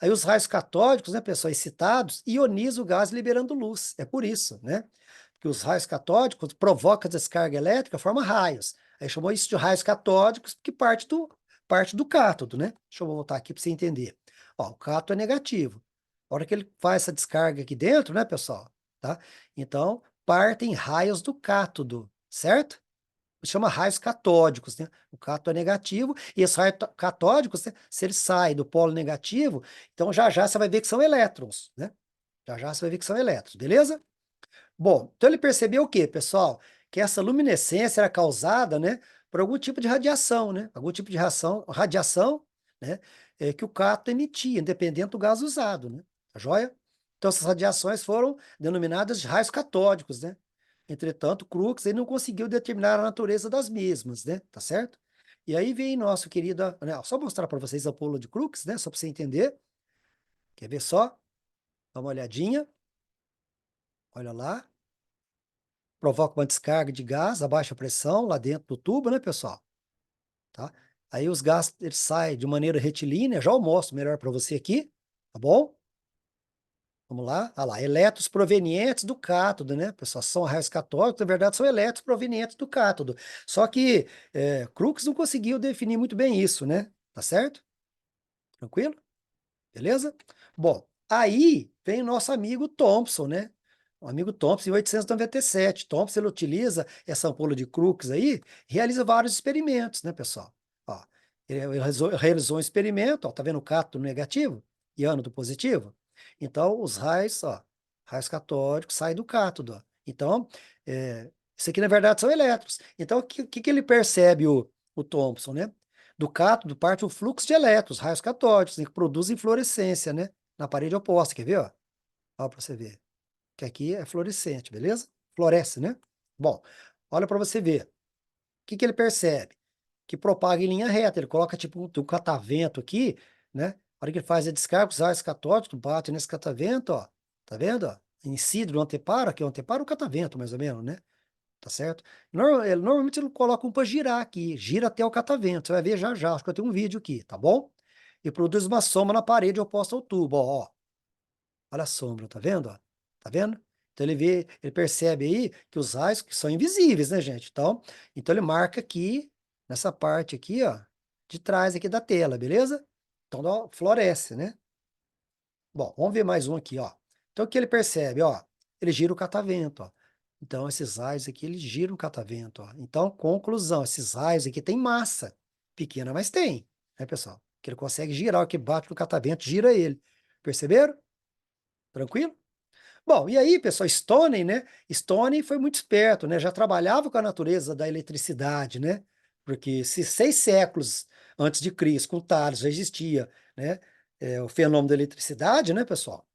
Aí os raios catódicos, né, pessoal, excitados, ionizam o gás liberando luz. É por isso, né? Que os raios catódicos provocam a descarga elétrica, forma raios. Aí chamou isso de raios catódicos, porque parte do cátodo, né? Deixa eu voltar aqui para você entender. Ó, o cátodo é negativo. A hora que ele faz essa descarga aqui dentro, né, pessoal? Tá? Então, partem raios do cátodo, certo? Chama raios catódicos, né? O cátodo é negativo, e esses raios catódicos, né, se ele sai do polo negativo, então já já você vai ver que são elétrons, né? Já já você vai ver que são elétrons, beleza? Bom, então ele percebeu o quê, pessoal? Que essa luminescência era causada, né, por algum tipo de radiação, né? Algum tipo de radiação, né, que o cátodo emitia, independente do gás usado, né? Tá joia? Então essas radiações foram denominadas de raios catódicos, né? Entretanto, Crookes ele não conseguiu determinar a natureza das mesmas, né? Tá certo? E aí vem nosso querido, né, só mostrar para vocês a ampola de Crookes, né? Só para você entender. Quer ver só? Dá uma olhadinha. Olha lá. Provoca uma descarga de gás a baixa pressão lá dentro do tubo, né, pessoal? Tá? Aí os gases eles saem de maneira retilínea, já eu mostro melhor para você aqui, tá bom? Vamos lá, olha lá, elétrons provenientes do cátodo, né, pessoal? São raios catódicos, na verdade são elétrons provenientes do cátodo. Só que Crookes não conseguiu definir muito bem isso, né? Tá certo? Tranquilo? Beleza? Bom, aí vem o nosso amigo Thomson, né? O amigo Thomson, em 1897. Thomson, ele utiliza essa ampola de Crookes aí, realiza vários experimentos, né, pessoal? Ó, Ele realizou um experimento, ó, tá vendo o cátodo negativo e ânodo positivo? Então, os raios, ó, raios catódicos saem do cátodo, ó. Então, isso aqui, na verdade, são elétrons. Então, o que ele percebe, o Thomson, né? Do cátodo parte o fluxo de elétrons, raios catódicos, né, que produzem fluorescência, né? Na parede oposta, quer ver, ó? Ó, para você ver. Que aqui é fluorescente, beleza? Floresce, né? Bom, olha para você ver. O que ele percebe? Que propaga em linha reta. Ele coloca tipo um catavento aqui, né? A hora que ele faz a descarga, os raios catódicos batem nesse catavento, ó. Tá vendo, ó? Incide no anteparo, aqui o anteparo é o catavento, mais ou menos, né? Tá certo? Normalmente ele coloca um para girar aqui, gira até o catavento. Você vai ver já já, acho que eu tenho um vídeo aqui, tá bom? E produz uma sombra na parede oposta ao tubo, ó. Olha a sombra, tá vendo, ó? Tá vendo? Então ele percebe aí que os raios que são invisíveis, né, gente? Então ele marca aqui, nessa parte aqui, ó, de trás aqui da tela, beleza? Então, ó, floresce, né? Bom, vamos ver mais um aqui, ó. Então, o que ele percebe, ó? Ele gira o catavento, ó. Então, esses raios aqui, eles giram o catavento, ó. Então, conclusão, esses raios aqui têm massa. Pequena, mas tem, né, pessoal? Que ele consegue girar, o que bate no catavento, gira ele. Perceberam? Tranquilo? Bom, e aí, pessoal, Stoney, né? Stoney foi muito esperto, né? Já trabalhava com a natureza da eletricidade, né? Porque se 6 séculos antes de Cristo, com Tales, já existia, né? O fenômeno da eletricidade, né, pessoal?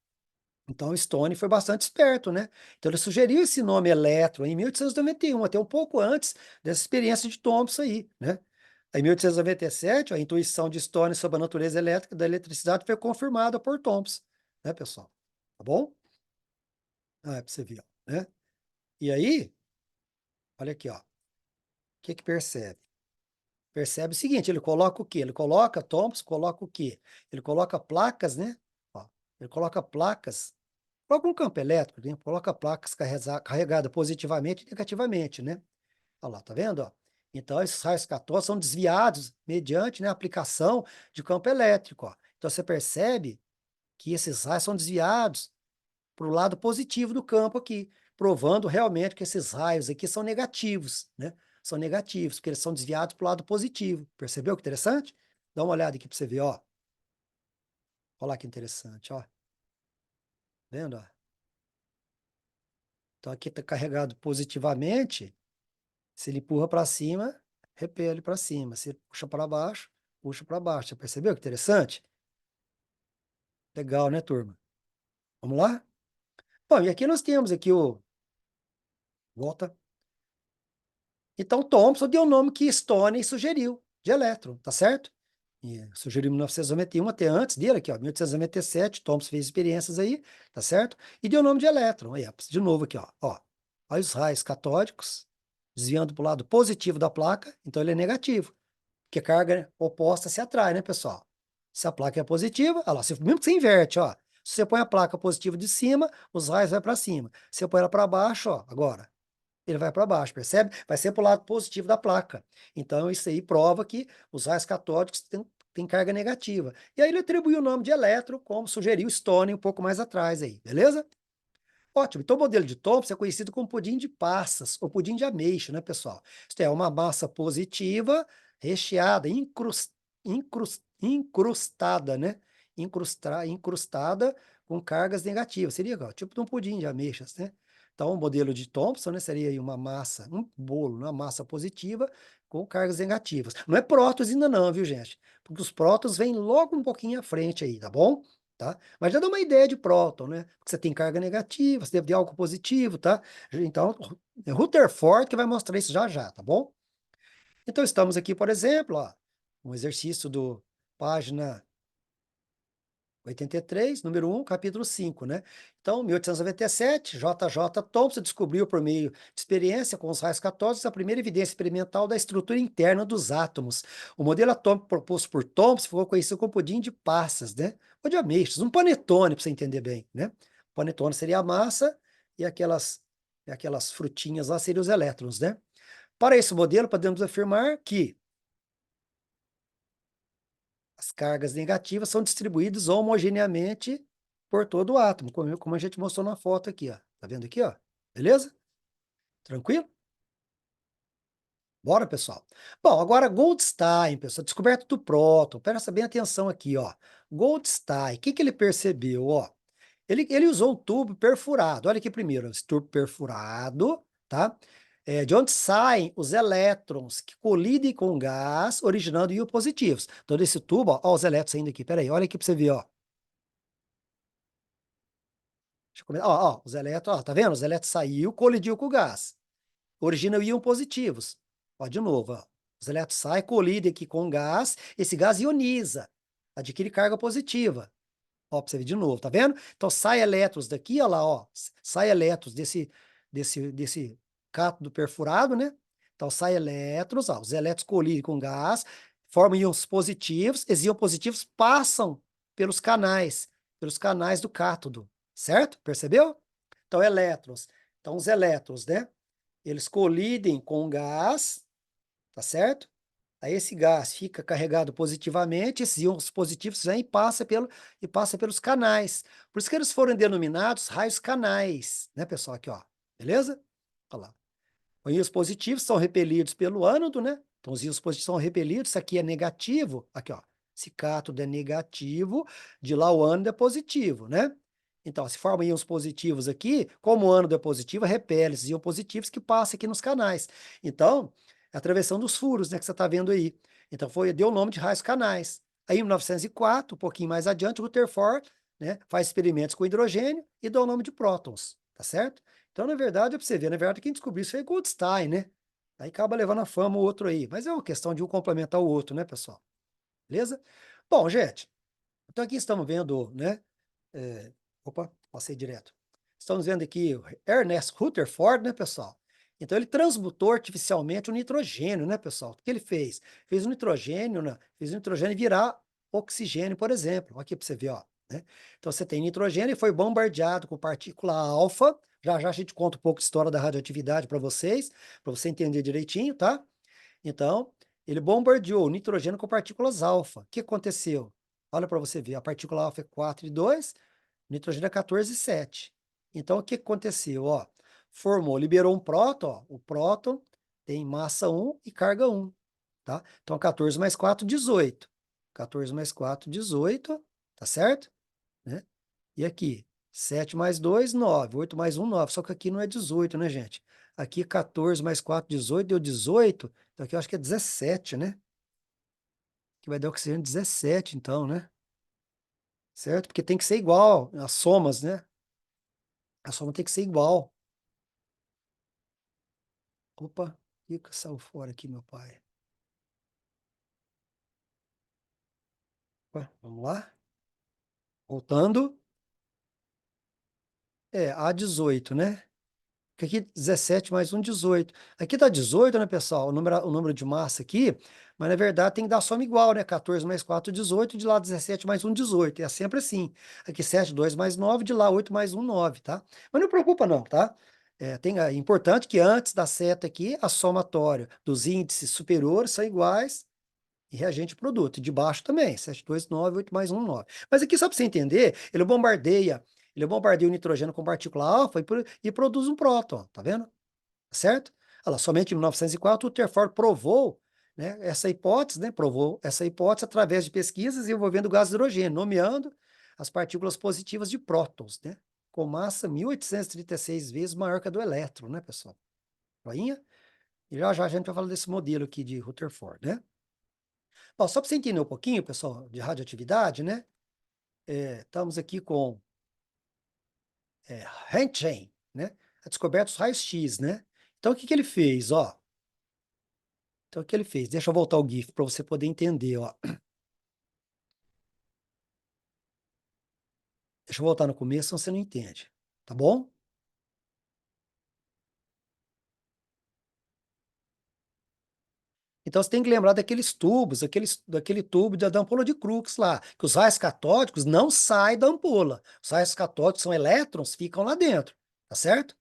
Então, Stoney foi bastante esperto, né? Então, ele sugeriu esse nome elétron em 1891, até um pouco antes dessa experiência de Thomson aí, né? Em 1897, a intuição de Stoney sobre a natureza elétrica da eletricidade foi confirmada por Thomson, né, pessoal? Tá bom? Ah, é para você ver, ó, né? E aí, olha aqui, ó. O que que percebe? Percebe o seguinte, ele coloca o quê? Ele coloca, Thomson coloca o quê? Ele coloca placas, né? Ó, ele coloca placas, coloca um campo elétrico, né? Coloca placas carregadas positivamente e negativamente, né? Olha lá, tá vendo, ó? Então, esses raios catódicos são desviados mediante, né, a aplicação de campo elétrico, ó. Então, você percebe que esses raios são desviados para o lado positivo do campo aqui, provando realmente que esses raios aqui são negativos, né? São negativos, porque eles são desviados para o lado positivo. Percebeu que interessante? Dá uma olhada aqui para você ver, ó. Olha lá que interessante, ó. Vendo, ó? Então aqui está carregado positivamente, se ele empurra para cima, repele para cima. Se ele puxa para baixo. Você percebeu que interessante? Legal, né, turma? Vamos lá? Bom, e aqui nós temos aqui o... Volta. Então, Thomson deu o nome que Stoney sugeriu, de elétron, tá certo? E sugeriu em 1991, até antes dele, aqui, ó, 1897, Thomson fez experiências aí, tá certo? E deu o nome de elétron. Aí, ó, de novo aqui, ó. Olha os raios catódicos desviando para o lado positivo da placa, então ele é negativo, porque a carga oposta se atrai, né, pessoal? Se a placa é positiva, olha lá, mesmo que você inverte, ó, se você põe a placa positiva de cima, os raios vão para cima. Se você põe ela para baixo, ó, agora, ele vai para baixo, percebe? Vai ser para o lado positivo da placa. Então, isso aí prova que os raios catódicos têm carga negativa. E aí ele atribuiu o nome de elétron, como sugeriu Stoney um pouco mais atrás aí, beleza? Ótimo. Então, o modelo de Thomson é conhecido como pudim de passas, ou pudim de ameixa, né, pessoal? Isto é, uma massa positiva recheada, incrustada, né? Incrustada com cargas negativas. Seria ó, tipo de um pudim de ameixas, né? Então, o modelo de Thomson, né, seria aí uma massa, um bolo, uma massa positiva com cargas negativas. Não é prótons ainda não, viu, gente? Porque os prótons vêm logo um pouquinho à frente aí, tá bom? Tá? Mas já dá uma ideia de próton, né? Porque você tem carga negativa, você deve ter algo positivo, tá? Então, é Rutherford que vai mostrar isso já já, tá bom? Então, estamos aqui, por exemplo, ó, um exercício do página 83, número 1, capítulo 5, né? Então, 1897, J.J. Thomson descobriu por meio de experiência com os raios catódicos a primeira evidência experimental da estrutura interna dos átomos. O modelo atômico proposto por Thomson ficou conhecido como pudim de passas, né? Ou de ameixas, um panetone, para você entender bem, né? O panetone seria a massa e aquelas frutinhas lá seriam os elétrons, né? Para esse modelo, podemos afirmar que as cargas negativas são distribuídas homogeneamente por todo o átomo, como a gente mostrou na foto aqui, ó. Tá vendo aqui, ó? Beleza? Tranquilo? Bora, pessoal? Bom, agora Goldstein, pessoal, descoberta do próton. Presta bem atenção aqui, ó. Goldstein, o que que ele percebeu, ó? Ele usou um tubo perfurado. Olha aqui primeiro, esse tubo perfurado, tá? De onde saem os elétrons que colidem com o gás, originando íons positivos. Então, desse tubo, ó, os elétrons saindo aqui. Peraí, olha aqui para você ver, ó. Deixa eu começar. Ó, os elétrons, ó, tá vendo? Os elétrons saiu, colidiu com o gás. Originam íons positivos. Ó, de novo, ó. Os elétrons saem, colidem aqui com o gás, esse gás ioniza, adquire carga positiva. Ó, pra você ver de novo, tá vendo? Então sai elétrons daqui, ó lá, ó. Sai elétrons desse cátodo perfurado, né? Então sai elétrons, ó. Os elétrons colidem com gás, formam íons positivos. Esses íons positivos passam pelos canais do cátodo, certo? Percebeu? Então, elétrons. Então, os elétrons, né? Eles colidem com o gás, tá certo? Aí esse gás fica carregado positivamente, esses íons positivos vêm e passa pelos canais. Por isso que eles foram denominados raios canais, né, pessoal? Aqui, ó. Beleza? Olha lá. Os íons positivos são repelidos pelo ânodo, né? Então, os íons positivos são repelidos, isso aqui é negativo. Aqui, ó. Esse cátodo é negativo, de lá o ânodo é positivo, né? Então, se formam íons positivos aqui, como o ânodo é positivo, repele esses íons positivos que passam aqui nos canais. Então, é a atravessão dos furos, né, que você está vendo aí. Então, deu o nome de raios canais. Aí, em 1904, um pouquinho mais adiante, Rutherford, né, faz experimentos com hidrogênio e dá o nome de prótons, tá certo? Então, na verdade, é para você ver, na verdade, quem descobriu isso foi Goldstein, né? Aí acaba levando a fama o outro aí. Mas é uma questão de um complementar o outro, né, pessoal? Beleza? Bom, gente, então aqui estamos vendo, né? é, Opa, passei direto. Estamos vendo aqui o Ernest Rutherford, né, pessoal? Então, ele transmutou artificialmente o nitrogênio, né, pessoal? O que ele fez? Fez o nitrogênio, né? Fez o nitrogênio virar oxigênio, por exemplo. Aqui para você ver, ó. Né? Então, você tem nitrogênio e foi bombardeado com partícula alfa. Já já a gente conta um pouco de história da radioatividade para você entender direitinho, tá? Então, ele bombardeou o nitrogênio com partículas alfa. O que aconteceu? Olha para você ver, a partícula alfa é 4,2, o nitrogênio é 14,7. Então, o que aconteceu? Ó, liberou um próton, ó, o próton tem massa 1 e carga 1, tá? Então, 14 mais 4, 18. 14 mais 4, 18, tá certo? Né? E aqui, 7 mais 2, 9. 8 mais 1, 9. Só que aqui não é 18, né, gente? Aqui, 14 mais 4, 18, deu 18. Então, aqui eu acho que é 17, né? Que vai dar oxigênio 17, então, né? Certo? Porque tem que ser igual, as somas, né? A soma tem que ser igual. Opa, o que saiu fora aqui, meu pai? Opa, vamos lá. Voltando. A18, né? Porque aqui 17 mais um, 18. Aqui dá 18, né, pessoal? O número de massa aqui, mas na verdade tem que dar soma igual, né? 14 mais 4, 18, de lá 17 mais um, 18. É sempre assim. Aqui 7, 2 mais 9, de lá 8 mais um, 9, tá? Mas não preocupa não, tá? É importante que antes da seta aqui, a somatória dos índices superiores são iguais e reagente produto. E de baixo também, 7, 2, 9, 8 mais um, 9. Mas aqui, só para você entender, ele bombardeia o nitrogênio com partícula alfa e produz um próton, tá vendo? Certo? Olha lá, somente em 1904 o Rutherford provou, né, provou essa hipótese através de pesquisas envolvendo gás de hidrogênio, nomeando as partículas positivas de prótons, né, com massa 1836 vezes maior que a do elétron, né, pessoal? Joinha? E já já a gente vai falar desse modelo aqui de Rutherford, né? Bom, só para você entender um pouquinho, pessoal, de radioatividade, né? Estamos aqui com Röntgen, né? A descoberta dos raios-x, né? Então, o que que ele fez, ó? Então, o que ele fez? Deixa eu voltar o GIF para você poder entender, ó. Deixa eu voltar no começo, senão você não entende, tá bom? Então, você tem que lembrar daqueles tubos, daquele tubo da ampola de Crookes lá, que os raios catódicos não saem da ampola. Os raios catódicos são elétrons, ficam lá dentro, tá certo?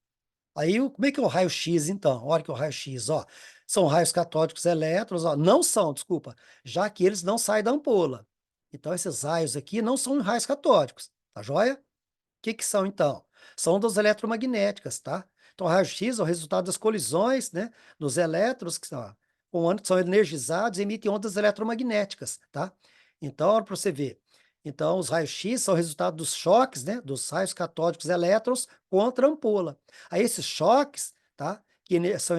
Aí, como é que é o raio-x, então? Olha que é o raio-x, ó. São raios catódicos elétrons, ó. Não são, desculpa, já que eles não saem da ampola. Então, esses raios aqui não são raios catódicos, tá joia? O que que são, então? São ondas eletromagnéticas, tá? Então, o raio-x é o resultado das colisões, né, dos elétrons, quando são energizados, emitem ondas eletromagnéticas, tá? Então, para você ver. Então, os raios-x são resultado dos choques, né, dos raios catódicos elétrons contra a ampola. Aí esses choques, tá, que são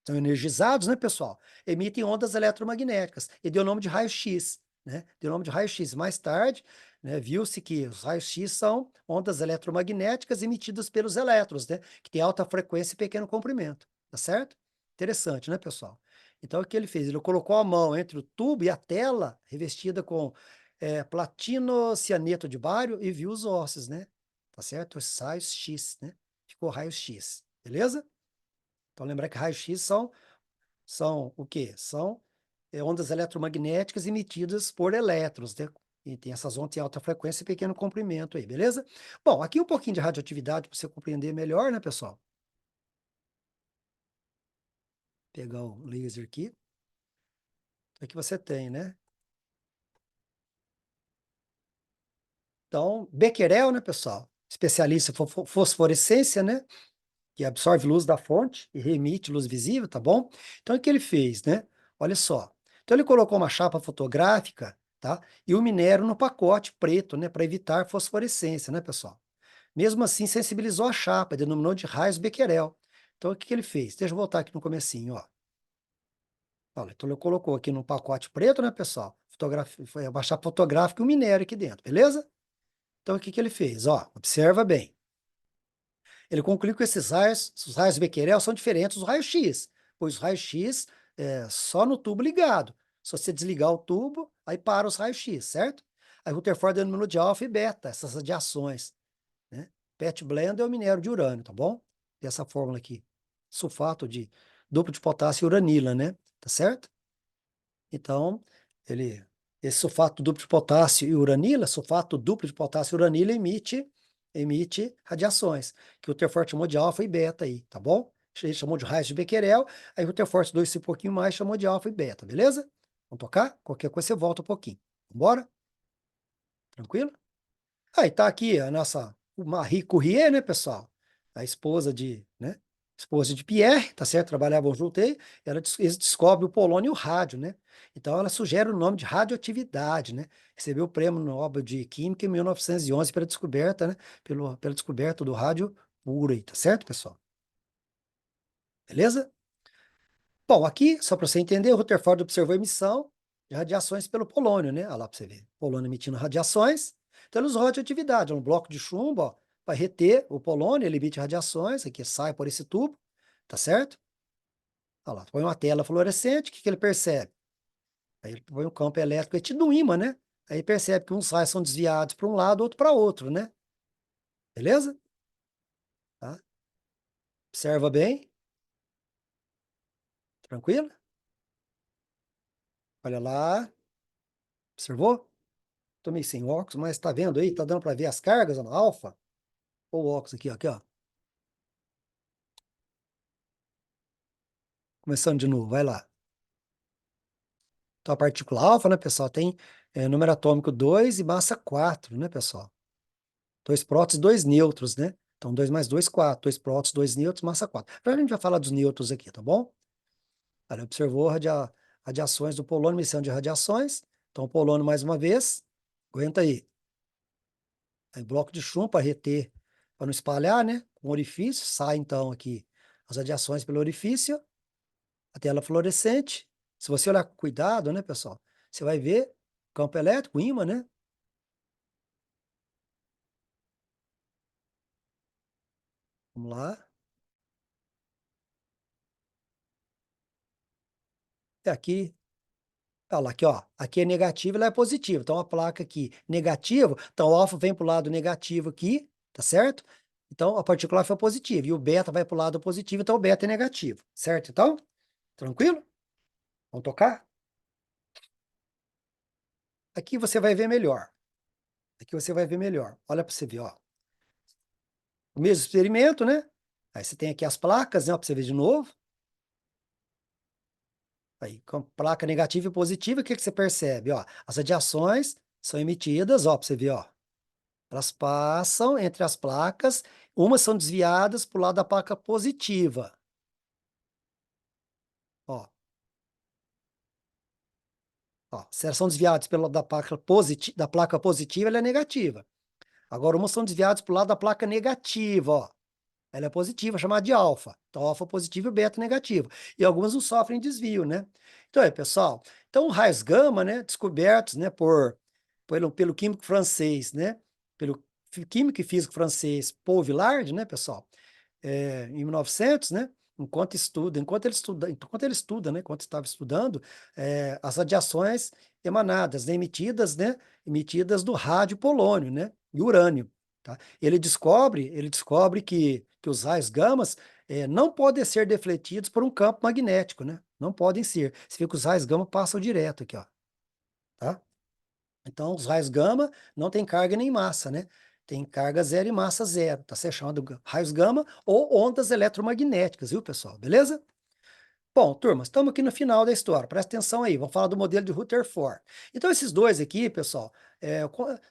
energizados, né, pessoal, emitem ondas eletromagnéticas e deu o nome de raio-x, né? Deu o nome de raio-x. Mais tarde, né, viu-se que os raios-x são ondas eletromagnéticas emitidas pelos elétrons, né, que tem alta frequência e pequeno comprimento, tá certo? Interessante, né, pessoal? Então, o que ele fez? Ele colocou a mão entre o tubo e a tela revestida com platino cianeto de bário e viu os ossos, né? Tá certo? Os raios X, né? Ficou raio X, beleza? Então, lembrar que raios X são o quê? São ondas eletromagnéticas emitidas por elétrons, né? E tem essas ondas em alta frequência e pequeno comprimento aí, beleza? Bom, aqui um pouquinho de radioatividade para você compreender melhor, né, pessoal? Pegar o laser aqui. Aqui você tem, né? Então, Becquerel, né, pessoal? Especialista em fosforescência, né? Que absorve luz da fonte e remite luz visível, tá bom? Então, o que ele fez, né? Olha só. Então, ele colocou uma chapa fotográfica, tá? E o minério no pacote preto, né? Para evitar fosforescência, né, pessoal? Mesmo assim, sensibilizou a chapa, denominou de raios Becquerel. Então, o que ele fez? Deixa eu voltar aqui no comecinho, ó. Olha, então, ele colocou aqui no pacote preto, né, pessoal? Foi uma chapa fotográfica e o minério aqui dentro, beleza? Então, o que ele fez? Ó, observa bem. Ele concluiu que esses raios, os raios Becquerel, são diferentes dos raios X, pois os raios X é só no tubo ligado. Se você desligar o tubo, aí para os raios X, certo? Aí Rutherford denominou de alfa e beta, essas radiações, né? PET blend é o minério de urânio, tá bom? Dessa fórmula aqui. Sulfato de duplo de potássio e uranila, né? Tá certo? Então, esse sulfato duplo de potássio e uranila, sulfato duplo de potássio e uranila emite radiações, que o Rutherford chamou de alfa e beta aí, tá bom? Ele chamou de raios de Becquerel, aí o Rutherford 2 um pouquinho mais, chamou de alfa e beta, beleza? Vamos tocar? Qualquer coisa você volta um pouquinho. Bora? Tranquilo? Aí tá aqui a nossa Marie Curie, né, pessoal? A esposa né? Esposa de Pierre, tá certo? Trabalhavam junto aí. Eles descobrem o polônio e o rádio, né? Então ela sugere o nome de radioatividade, né? Recebeu o prêmio Nobel de Química em 1911 pela descoberta, né? Pela descoberta do rádio puro aí, tá certo, pessoal? Beleza? Bom, aqui, só para você entender, o Rutherford observou a emissão de radiações pelo polônio, né? Olha lá para você ver. Polônio emitindo radiações. Então, ele usou radioatividade. É um bloco de chumbo, ó, para reter o polônio, ele emite radiações, aqui sai por esse tubo, tá certo? Olha lá, põe uma tela fluorescente, o que ele percebe? Aí ele põe um campo elétrico, é tipo um ímã, né? Aí percebe que uns raios são desviados para um lado, outro para outro, né? Beleza? Tá? Observa bem, tranquilo? Olha lá, observou? Tô meio sem óculos, mas tá vendo aí? Tá dando para ver as cargas no alfa? Ou o óculos aqui, ó. Começando de novo, vai lá. Então, a partícula alfa, né, pessoal, tem número atômico 2 e massa 4, né, pessoal? Dois prótons e dois nêutrons, né? Então, 2 mais 2, 4. Dois prótons, dois nêutrons, massa 4. Agora a gente vai falar dos nêutrons aqui, tá bom? Ele observou radiações do polônio, emissão de radiações. Então, o polônio, mais uma vez, aguenta aí. Aí, bloco de chumbo para reter, para não espalhar, né? Um orifício, sai então aqui as radiações pelo orifício, a tela fluorescente. Se você olhar com cuidado, né, pessoal, você vai ver campo elétrico, ímã, né? Vamos lá. É aqui, olha lá, aqui, ó. Aqui é negativo e lá é positivo. Então, a placa aqui, negativo. Então, o alfa vem para o lado negativo aqui, tá certo? Então, a partícula alfa é positiva. E o beta vai para o lado positivo, então o beta é negativo. Certo, então? Tranquilo? Vamos tocar? Aqui você vai ver melhor. Aqui você vai ver melhor. Olha para você ver, ó. O mesmo experimento, né? Aí você tem aqui as placas, né? Para você ver de novo. Aí, com placa negativa e positiva, o que que você percebe? Ó, as radiações são emitidas, ó, para você ver, ó. Elas passam entre as placas, umas são desviadas para o lado da placa positiva. Ó, Ó, se elas são desviadas pelo lado da placa positiva, ela é negativa. Agora, umas são desviadas para o lado da placa negativa, ó. Ela é positiva, chamada de alfa. Então, alfa positivo e beta negativo. E algumas não sofrem desvio, né? Então, aí, pessoal, então, raios gama, né, descobertos, né, pelo químico francês, né, pelo químico e físico francês Paul Villard, né, pessoal, em 1900, né, enquanto ele estuda, né, enquanto estava estudando, as radiações emanadas, né, emitidas do rádio polônio, né, e urânio, tá? Ele descobre que os raios gamas não podem ser defletidos por um campo magnético, né? Não podem ser. Você vê que os raios gama passam direto aqui, ó, tá? Então, os raios gama não têm carga nem massa, né? Tem carga zero e massa zero, tá certo? Chamado raios gama ou ondas eletromagnéticas, viu, pessoal? Beleza? Bom, turma, estamos aqui no final da história. Presta atenção aí, vamos falar do modelo de Rutherford. Então, esses dois aqui, pessoal,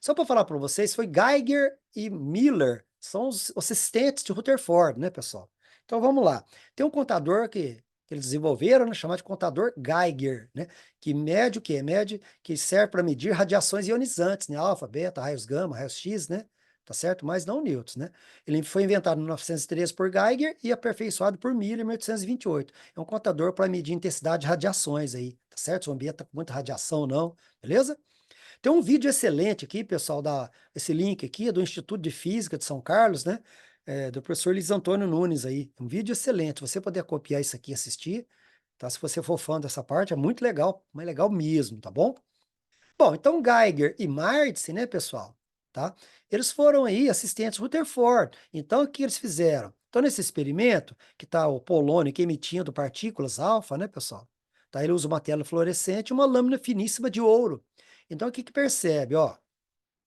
só para falar para vocês, foi Geiger e Miller, são os assistentes de Rutherford, né, pessoal? Então, vamos lá. Tem um contador que eles desenvolveram, né, chamado de contador Geiger, né, que mede o quê? Mede, que serve para medir radiações ionizantes, né, alfa, beta, raios gama, raios X, né, tá certo? Mas não newtons, né? Ele foi inventado em 1913 por Geiger e aperfeiçoado por Miller em 1828. É um contador para medir a intensidade de radiações aí, tá certo? Se o ambiente está com muita radiação ou não, beleza? Tem um vídeo excelente aqui, pessoal, esse link aqui é do Instituto de Física de São Carlos, né? Do professor Luiz Antônio Nunes aí. Um vídeo excelente. Você poder copiar isso aqui e assistir, tá? Se você for fã dessa parte, é muito legal, mas legal mesmo, tá bom? Bom, então Geiger e Martins, né, pessoal, tá? Eles foram aí assistentes Rutherford. Então, o que eles fizeram? Então, nesse experimento, que está o polônio aqui emitindo partículas alfa, né, pessoal? Tá? Ele usa uma tela fluorescente e uma lâmina finíssima de ouro. Então, o que que percebe? Ó,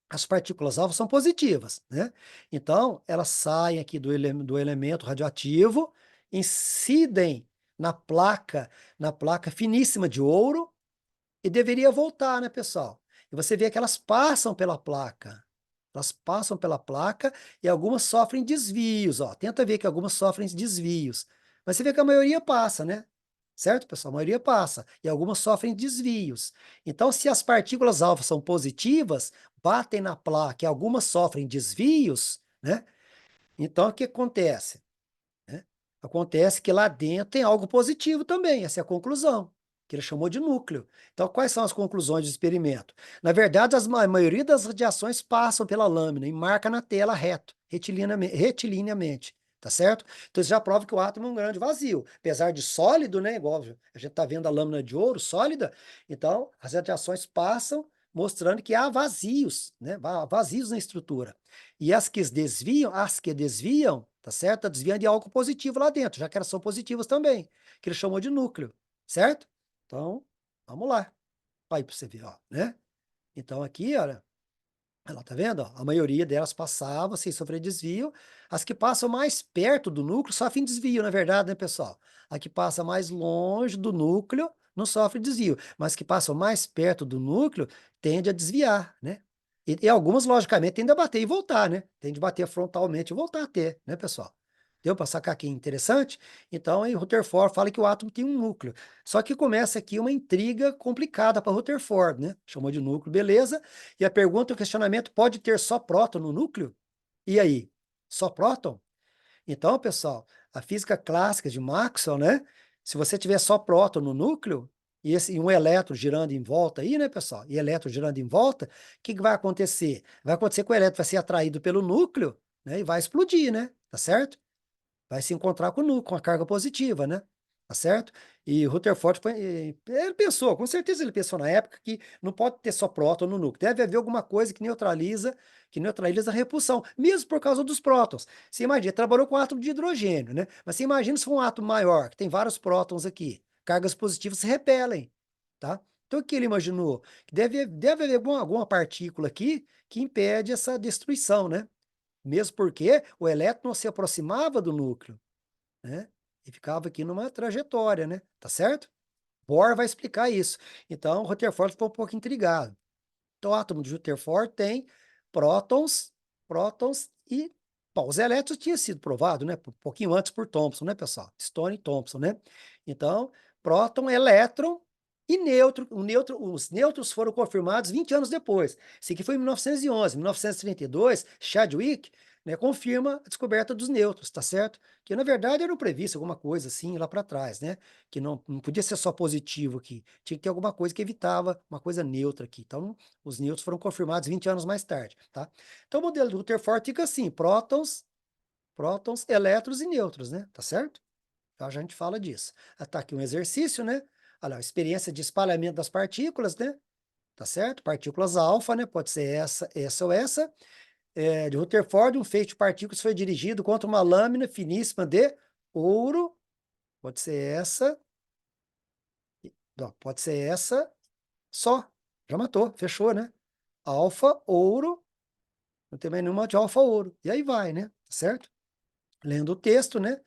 as partículas alfa são positivas, né? Então, elas saem aqui do elemento radioativo, incidem na placa finíssima de ouro, e deveria voltar, né, pessoal? E você vê que elas passam pela placa. Elas passam pela placa e algumas sofrem desvios, ó. Tenta ver que algumas sofrem desvios. Mas você vê que a maioria passa, né? Certo, pessoal? A maioria passa. E algumas sofrem desvios. Então, se as partículas alfa são positivas, batem na placa e algumas sofrem desvios, né? Então, o que acontece? Né? Acontece que lá dentro tem algo positivo também, essa é a conclusão, que ele chamou de núcleo. Então, quais são as conclusões do experimento? Na verdade, a maioria das radiações passam pela lâmina e marca na tela reto, retilinamente, tá certo? Então, isso já prova que o átomo é um grande vazio. Apesar de sólido, né, igual a gente está vendo a lâmina de ouro sólida, então, as radiações passam mostrando que há vazios, né, vazios na estrutura. E as que desviam, tá certo? Tá desviando de algo positivo lá dentro, já que elas são positivas também, que ele chamou de núcleo, certo? Então, vamos lá. Aí para você ver, ó, né? Então aqui, olha, ela tá vendo? Ó, a maioria delas passava sem sofrer desvio. As que passam mais perto do núcleo sofrem desvio, na verdade, né, pessoal? A que passa mais longe do núcleo não sofre desvio, mas que passam mais perto do núcleo tende a desviar, né? E algumas, logicamente, tendem a bater e voltar, né? Tende a bater frontalmente e voltar a ter, né, pessoal? Deu para sacar aqui interessante? Então, aí Rutherford fala que o átomo tem um núcleo. Só que começa aqui uma intriga complicada para Rutherford, né? Chamou de núcleo, beleza? E a pergunta, o questionamento, pode ter só próton no núcleo? E aí? Só próton? Então, pessoal, a física clássica de Maxwell, né? Se você tiver só próton no núcleo, e um elétron girando em volta aí, né, pessoal? E elétron girando em volta, o que que vai acontecer? Vai acontecer que o elétron vai ser atraído pelo núcleo, né? E vai explodir, né? Tá certo? Vai se encontrar com o núcleo, com a carga positiva, né? Tá certo? E Rutherford ele pensou, com certeza ele pensou na época que não pode ter só próton no núcleo, deve haver alguma coisa que neutraliza a repulsão, mesmo por causa dos prótons. Você imagina, trabalhou com átomo de hidrogênio, né? Mas você imagina se for um átomo maior, que tem vários prótons aqui, cargas positivas se repelem, tá? Então o que ele imaginou? Que deve haver alguma partícula aqui que impede essa destruição, né? Mesmo porque o elétron se aproximava do núcleo, né? E ficava aqui numa trajetória, né? Tá certo? Bohr vai explicar isso. Então, Rutherford ficou um pouco intrigado. Então, o átomo de Rutherford tem prótons, prótons e... Bom, os elétrons tinham sido provado, né? Um pouquinho antes por Thomson, né, pessoal? Stone e Thomson, né? Então, próton, elétron, E os nêutrons foram confirmados 20 anos depois. Isso aqui foi em 1911. Em 1932, Chadwick, né, confirma a descoberta dos nêutrons, tá certo? Que na verdade era previsto alguma coisa assim lá para trás, né? Que não podia ser só positivo aqui, tinha que ter alguma coisa que evitava uma coisa neutra aqui. Então, os nêutrons foram confirmados 20 anos mais tarde, tá? Então, o modelo do Rutherford fica assim: prótons, elétrons e nêutrons, né? Tá certo? Já a gente fala disso. Tá aqui um exercício, né? Olha lá, experiência de espalhamento das partículas, né? Tá certo? Partículas alfa, né? Pode ser essa ou essa. De Rutherford, um feixe de partículas foi dirigido contra uma lâmina finíssima de ouro. Pode ser essa. Não, pode ser essa só. Já matou, fechou, né? Alfa, ouro. Não tem mais nenhuma de alfa, ouro. E aí vai, né? Tá certo? Lendo o texto, né?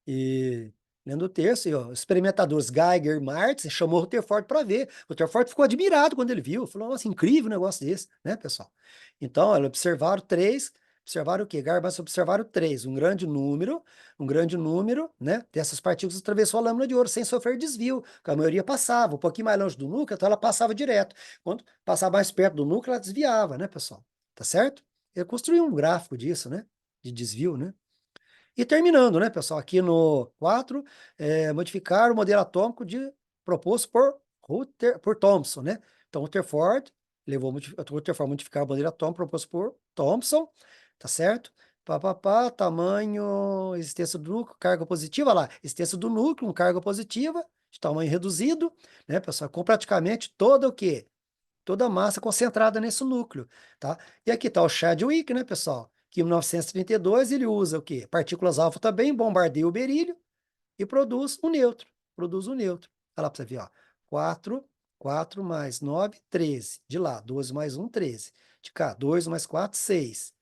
E lendo o texto, e, ó, os experimentadores Geiger e Martins chamou o Rutherford para ver. O Rutherford ficou admirado quando ele viu, falou, nossa, incrível um negócio desse, né, pessoal? Então, eles observaram o quê? Garbas observaram três, um grande número, né, dessas partículas atravessou a lâmina de ouro sem sofrer desvio, porque a maioria passava, um pouquinho mais longe do núcleo, então ela passava direto. Quando passava mais perto do núcleo, ela desviava, né, pessoal? Tá certo? Eu construí um gráfico disso, né, de desvio, né? E terminando, né, pessoal, aqui no 4, modificar o modelo atômico proposto por Thomson, né? Então, Rutherford modificar o modelo atômico proposto por Thomson, tá certo? Tamanho, existência do núcleo, carga positiva, lá, existência do núcleo, carga positiva, de tamanho reduzido, né, pessoal? Com praticamente toda o quê? Toda a massa concentrada nesse núcleo, tá? E aqui está o Chadwick, né, pessoal? Que em 1932 ele usa o quê? Partículas alfa também, bombardeia o berílio e produz um nêutron. Produz um nêutron. Olha lá para você ver, ó. 4 mais 9, 13. De lá, 12 mais 1, 13. De cá, 2 mais 4, 6.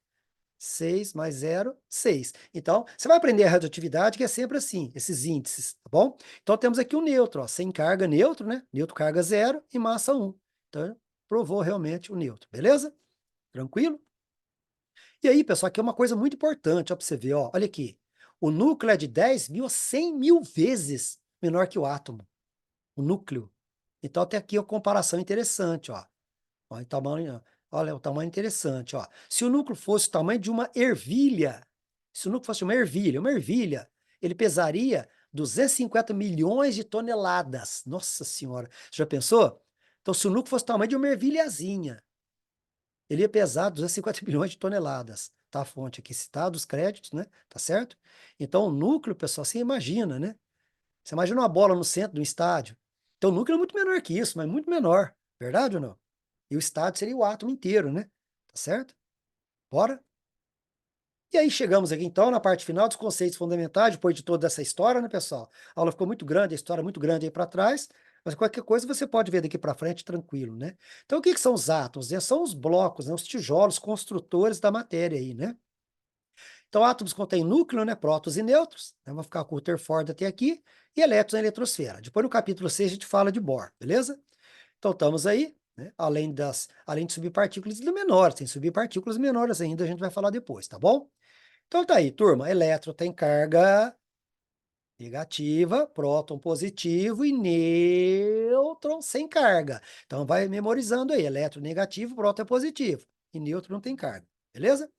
6 mais 0, 6. Então, você vai aprender a radioatividade, que é sempre assim, esses índices, tá bom? Então, temos aqui o nêutron, ó, sem carga neutro, né? Neutro carga 0 e massa 1. Então, provou realmente o nêutron, beleza? Tranquilo? E aí, pessoal, aqui é uma coisa muito importante, ó, para você ver, ó, olha aqui. O núcleo é de 10 mil a 100 mil vezes menor que o átomo, o núcleo. Então, tem aqui uma comparação interessante, ó. Ó, olha o tamanho interessante, ó. Se o núcleo fosse o tamanho de uma ervilha, se o núcleo fosse uma ervilha, ele pesaria 250 milhões de toneladas. Nossa Senhora, você já pensou? Então, se o núcleo fosse o tamanho de uma ervilhazinha, ele ia pesar 250 milhões de toneladas. Tá a fonte aqui citada, os créditos, né? Tá certo? Então, o núcleo, pessoal, você imagina, né? Você imagina uma bola no centro do estádio. Então, o núcleo é muito menor que isso, mas muito menor. Verdade ou não? E o estádio seria o átomo inteiro, né? Tá certo? Bora? E aí chegamos aqui então na parte final dos conceitos fundamentais, depois de toda essa história, né, pessoal? A aula ficou muito grande, a história muito grande aí para trás, mas qualquer coisa você pode ver daqui para frente tranquilo, né? Então o que que são os átomos? São os blocos, né, os tijolos construtores da matéria aí, né? Então átomos contêm núcleo, né, prótons e nêutrons, né? Vamos ficar com o Rutherford até aqui, e elétrons na eletrosfera. Depois no capítulo 6 a gente fala de Bohr, beleza? Então estamos aí, né? Além de subpartículas menores, tem subpartículas menores ainda, a gente vai falar depois, tá bom? Então tá aí, turma, elétron tem carga negativa, próton positivo e nêutron sem carga. Então vai memorizando aí, elétron negativo, próton é positivo e nêutron não tem carga, beleza?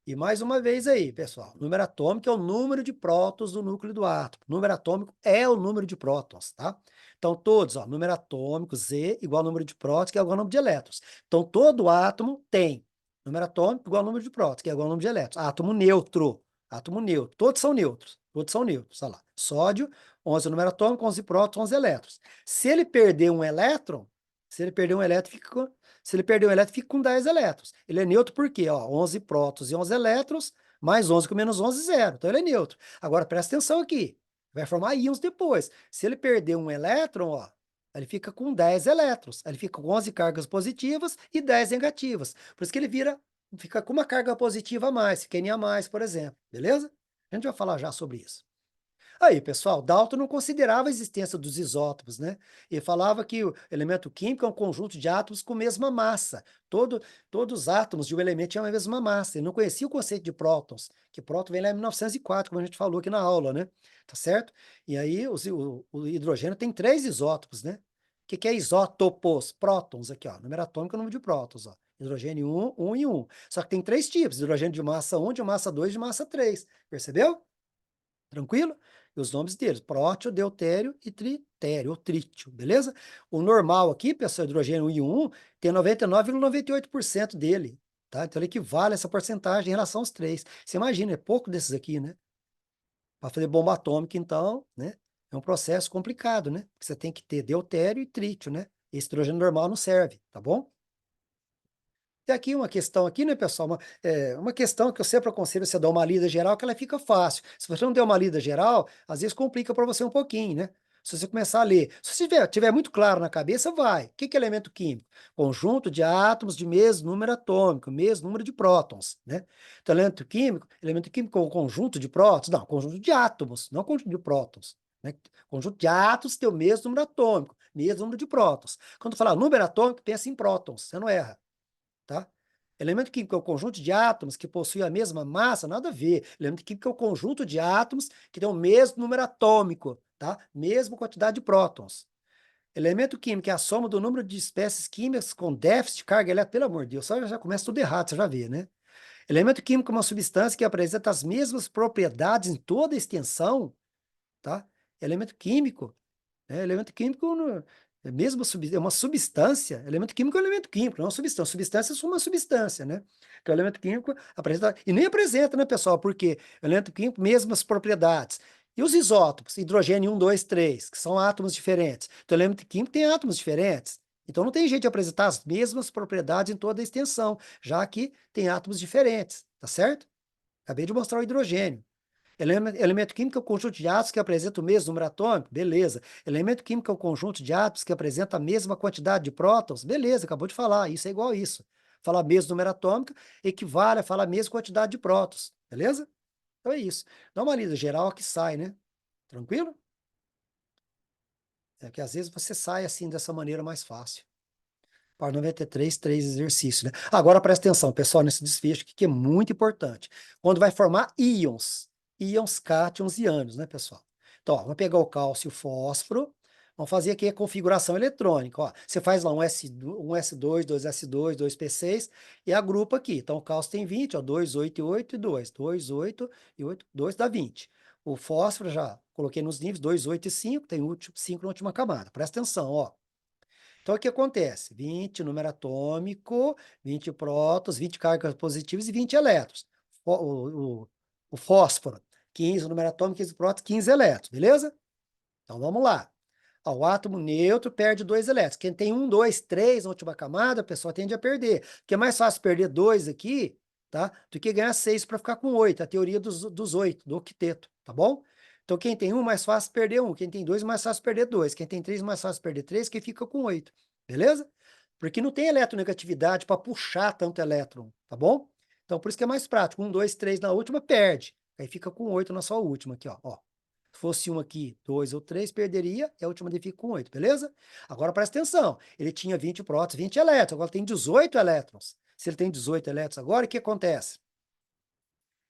E mais uma vez aí, pessoal, número atômico é o número de prótons do núcleo do átomo. Número atômico é o número de prótons, tá? Então, todos, ó, número atômico, Z, igual ao número de prótons, que é igual ao número de elétrons. Então, todo átomo tem número atômico igual ao número de prótons, que é igual ao número de elétrons. Átomo neutro, todos são neutros, olha lá. Sódio, 11 número atômico, 11 prótons, 11 elétrons. Se ele perder um elétron, se ele perder um elétron, fica com 10 elétrons. Ele é neutro por quê? Ó, 11 prótons e 11 elétrons, mais 11 com menos 11, zero. Então ele é neutro. Agora presta atenção aqui. Vai formar íons depois. Se ele perder um elétron, ó, ele fica com 10 elétrons. Ele fica com 11 cargas positivas e 10 negativas. Por isso que ele fica com uma carga positiva a mais, fica N a mais, por exemplo. Beleza? A gente vai falar já sobre isso. Aí, pessoal, Dalton não considerava a existência dos isótopos, né? Ele falava que o elemento químico é um conjunto de átomos com mesma massa. Todos os átomos de um elemento têm a mesma massa. Ele não conhecia o conceito de prótons, que próton vem lá em 1904, como a gente falou aqui na aula, né? Tá certo? E aí, o hidrogênio tem 3 isótopos, né? que é isótopos? Prótons aqui, ó. Número atômico é o número de prótons, ó. Hidrogênio 1, 1 e 1. Só que tem 3 tipos: hidrogênio de massa 1, de massa 2 e de massa 3. Percebeu? Tranquilo? E os nomes deles: prótio, deutério e tritério, ou trítio, beleza? O normal aqui, pessoal, hidrogênio 1 e 1, tem 99,98% dele, tá? Então ele equivale a essa porcentagem em relação aos 3. Você imagina, é pouco desses aqui, né? Para fazer bomba atômica, então, né? É um processo complicado, né? Porque você tem que ter deutério e trítio, né? Esse hidrogênio normal não serve, tá bom? Tem aqui uma questão aqui, né, pessoal? Uma questão que eu sempre aconselho você dar uma lida geral, que ela fica fácil. Se você não der uma lida geral, às vezes complica para você um pouquinho, né? Se você começar a ler. Se você tiver muito claro na cabeça, vai. O que é elemento químico? Conjunto de átomos de mesmo número atômico, mesmo número de prótons, né? Então, elemento químico é um conjunto de prótons? Não, conjunto de átomos, não conjunto de prótons, né? Conjunto de átomos tem o mesmo número atômico, mesmo número de prótons. Quando falar número atômico, pensa em prótons, você não erra. Tá? Elemento químico é o conjunto de átomos que possuem a mesma massa, nada a ver. Elemento químico é o conjunto de átomos que tem o mesmo número atômico, tá? Mesma quantidade de prótons. Elemento químico é a soma do número de espécies químicas com déficit de carga elétrica. Pelo amor de Deus, só já começa tudo errado, você já vê, né? Elemento químico é uma substância que apresenta as mesmas propriedades em toda a extensão, tá? Elemento químico elemento químico, é mesmo é uma substância. Elemento químico é um elemento químico, não é uma substância. Substância é uma substância, né? Então, o elemento químico apresenta, e nem apresenta, né, pessoal? Porque o elemento químico, mesmas propriedades. E os isótopos, hidrogênio 1, 2, 3, que são átomos diferentes. Então, o elemento químico tem átomos diferentes. Então, não tem jeito de apresentar as mesmas propriedades em toda a extensão, já que tem átomos diferentes, tá certo? Acabei de mostrar o hidrogênio. Elemento químico é o conjunto de átomos que apresenta o mesmo número atômico? Beleza. Elemento químico é o conjunto de átomos que apresenta a mesma quantidade de prótons? Beleza, acabou de falar, isso é igual a isso. Falar mesmo número atômico equivale a falar a mesma quantidade de prótons, beleza? Então é isso. Dá uma lida geral que sai, né? Tranquilo? É que às vezes você sai assim dessa maneira mais fácil. Para 93, 3 exercícios, né? Agora presta atenção, pessoal, nesse desfecho que é muito importante. Quando vai formar íons, cátions e ânions, né, pessoal? Então, ó, vamos pegar o cálcio e o fósforo, vamos fazer aqui a configuração eletrônica, ó. Você faz lá um S2, 2S2, 2P6 e agrupa aqui. Então, o cálcio tem 20, ó, 2, 8 e 8 e 2. 2, 8 e 8, 2 dá 20. O fósforo já coloquei nos níveis, 2, 8 e 5, tem 5 na última camada. Presta atenção, ó. Então, o que acontece? 20 número atômico, 20 prótons, 20 cargas positivas e 20 elétrons. O fósforo, 15 número atômico, 15 prótons, 15 elétrons, beleza? Então, vamos lá. Ó, o átomo neutro perde 2 elétrons. Quem tem 1, 2, 3 na última camada, a pessoa tende a perder. Porque é mais fácil perder 2 aqui, tá? Do que ganhar 6 para ficar com 8. A teoria dos 8, do octeto, tá bom? Então, quem tem 1, mais fácil perder 1. Quem tem 2, mais fácil perder 2. Quem tem 3, mais fácil perder 3. Quem fica com 8. Beleza? Porque não tem eletronegatividade para puxar tanto elétron, tá bom? Então, por isso que é mais prático. 1, 2, 3 na última, perde. Aí fica com 8 na sua última aqui, ó. Se fosse um aqui, 2 ou 3, perderia, e a última dele fica com 8, beleza? Agora presta atenção, ele tinha 20 prótons, 20 elétrons, agora tem 18 elétrons. Se ele tem 18 elétrons agora, o que acontece?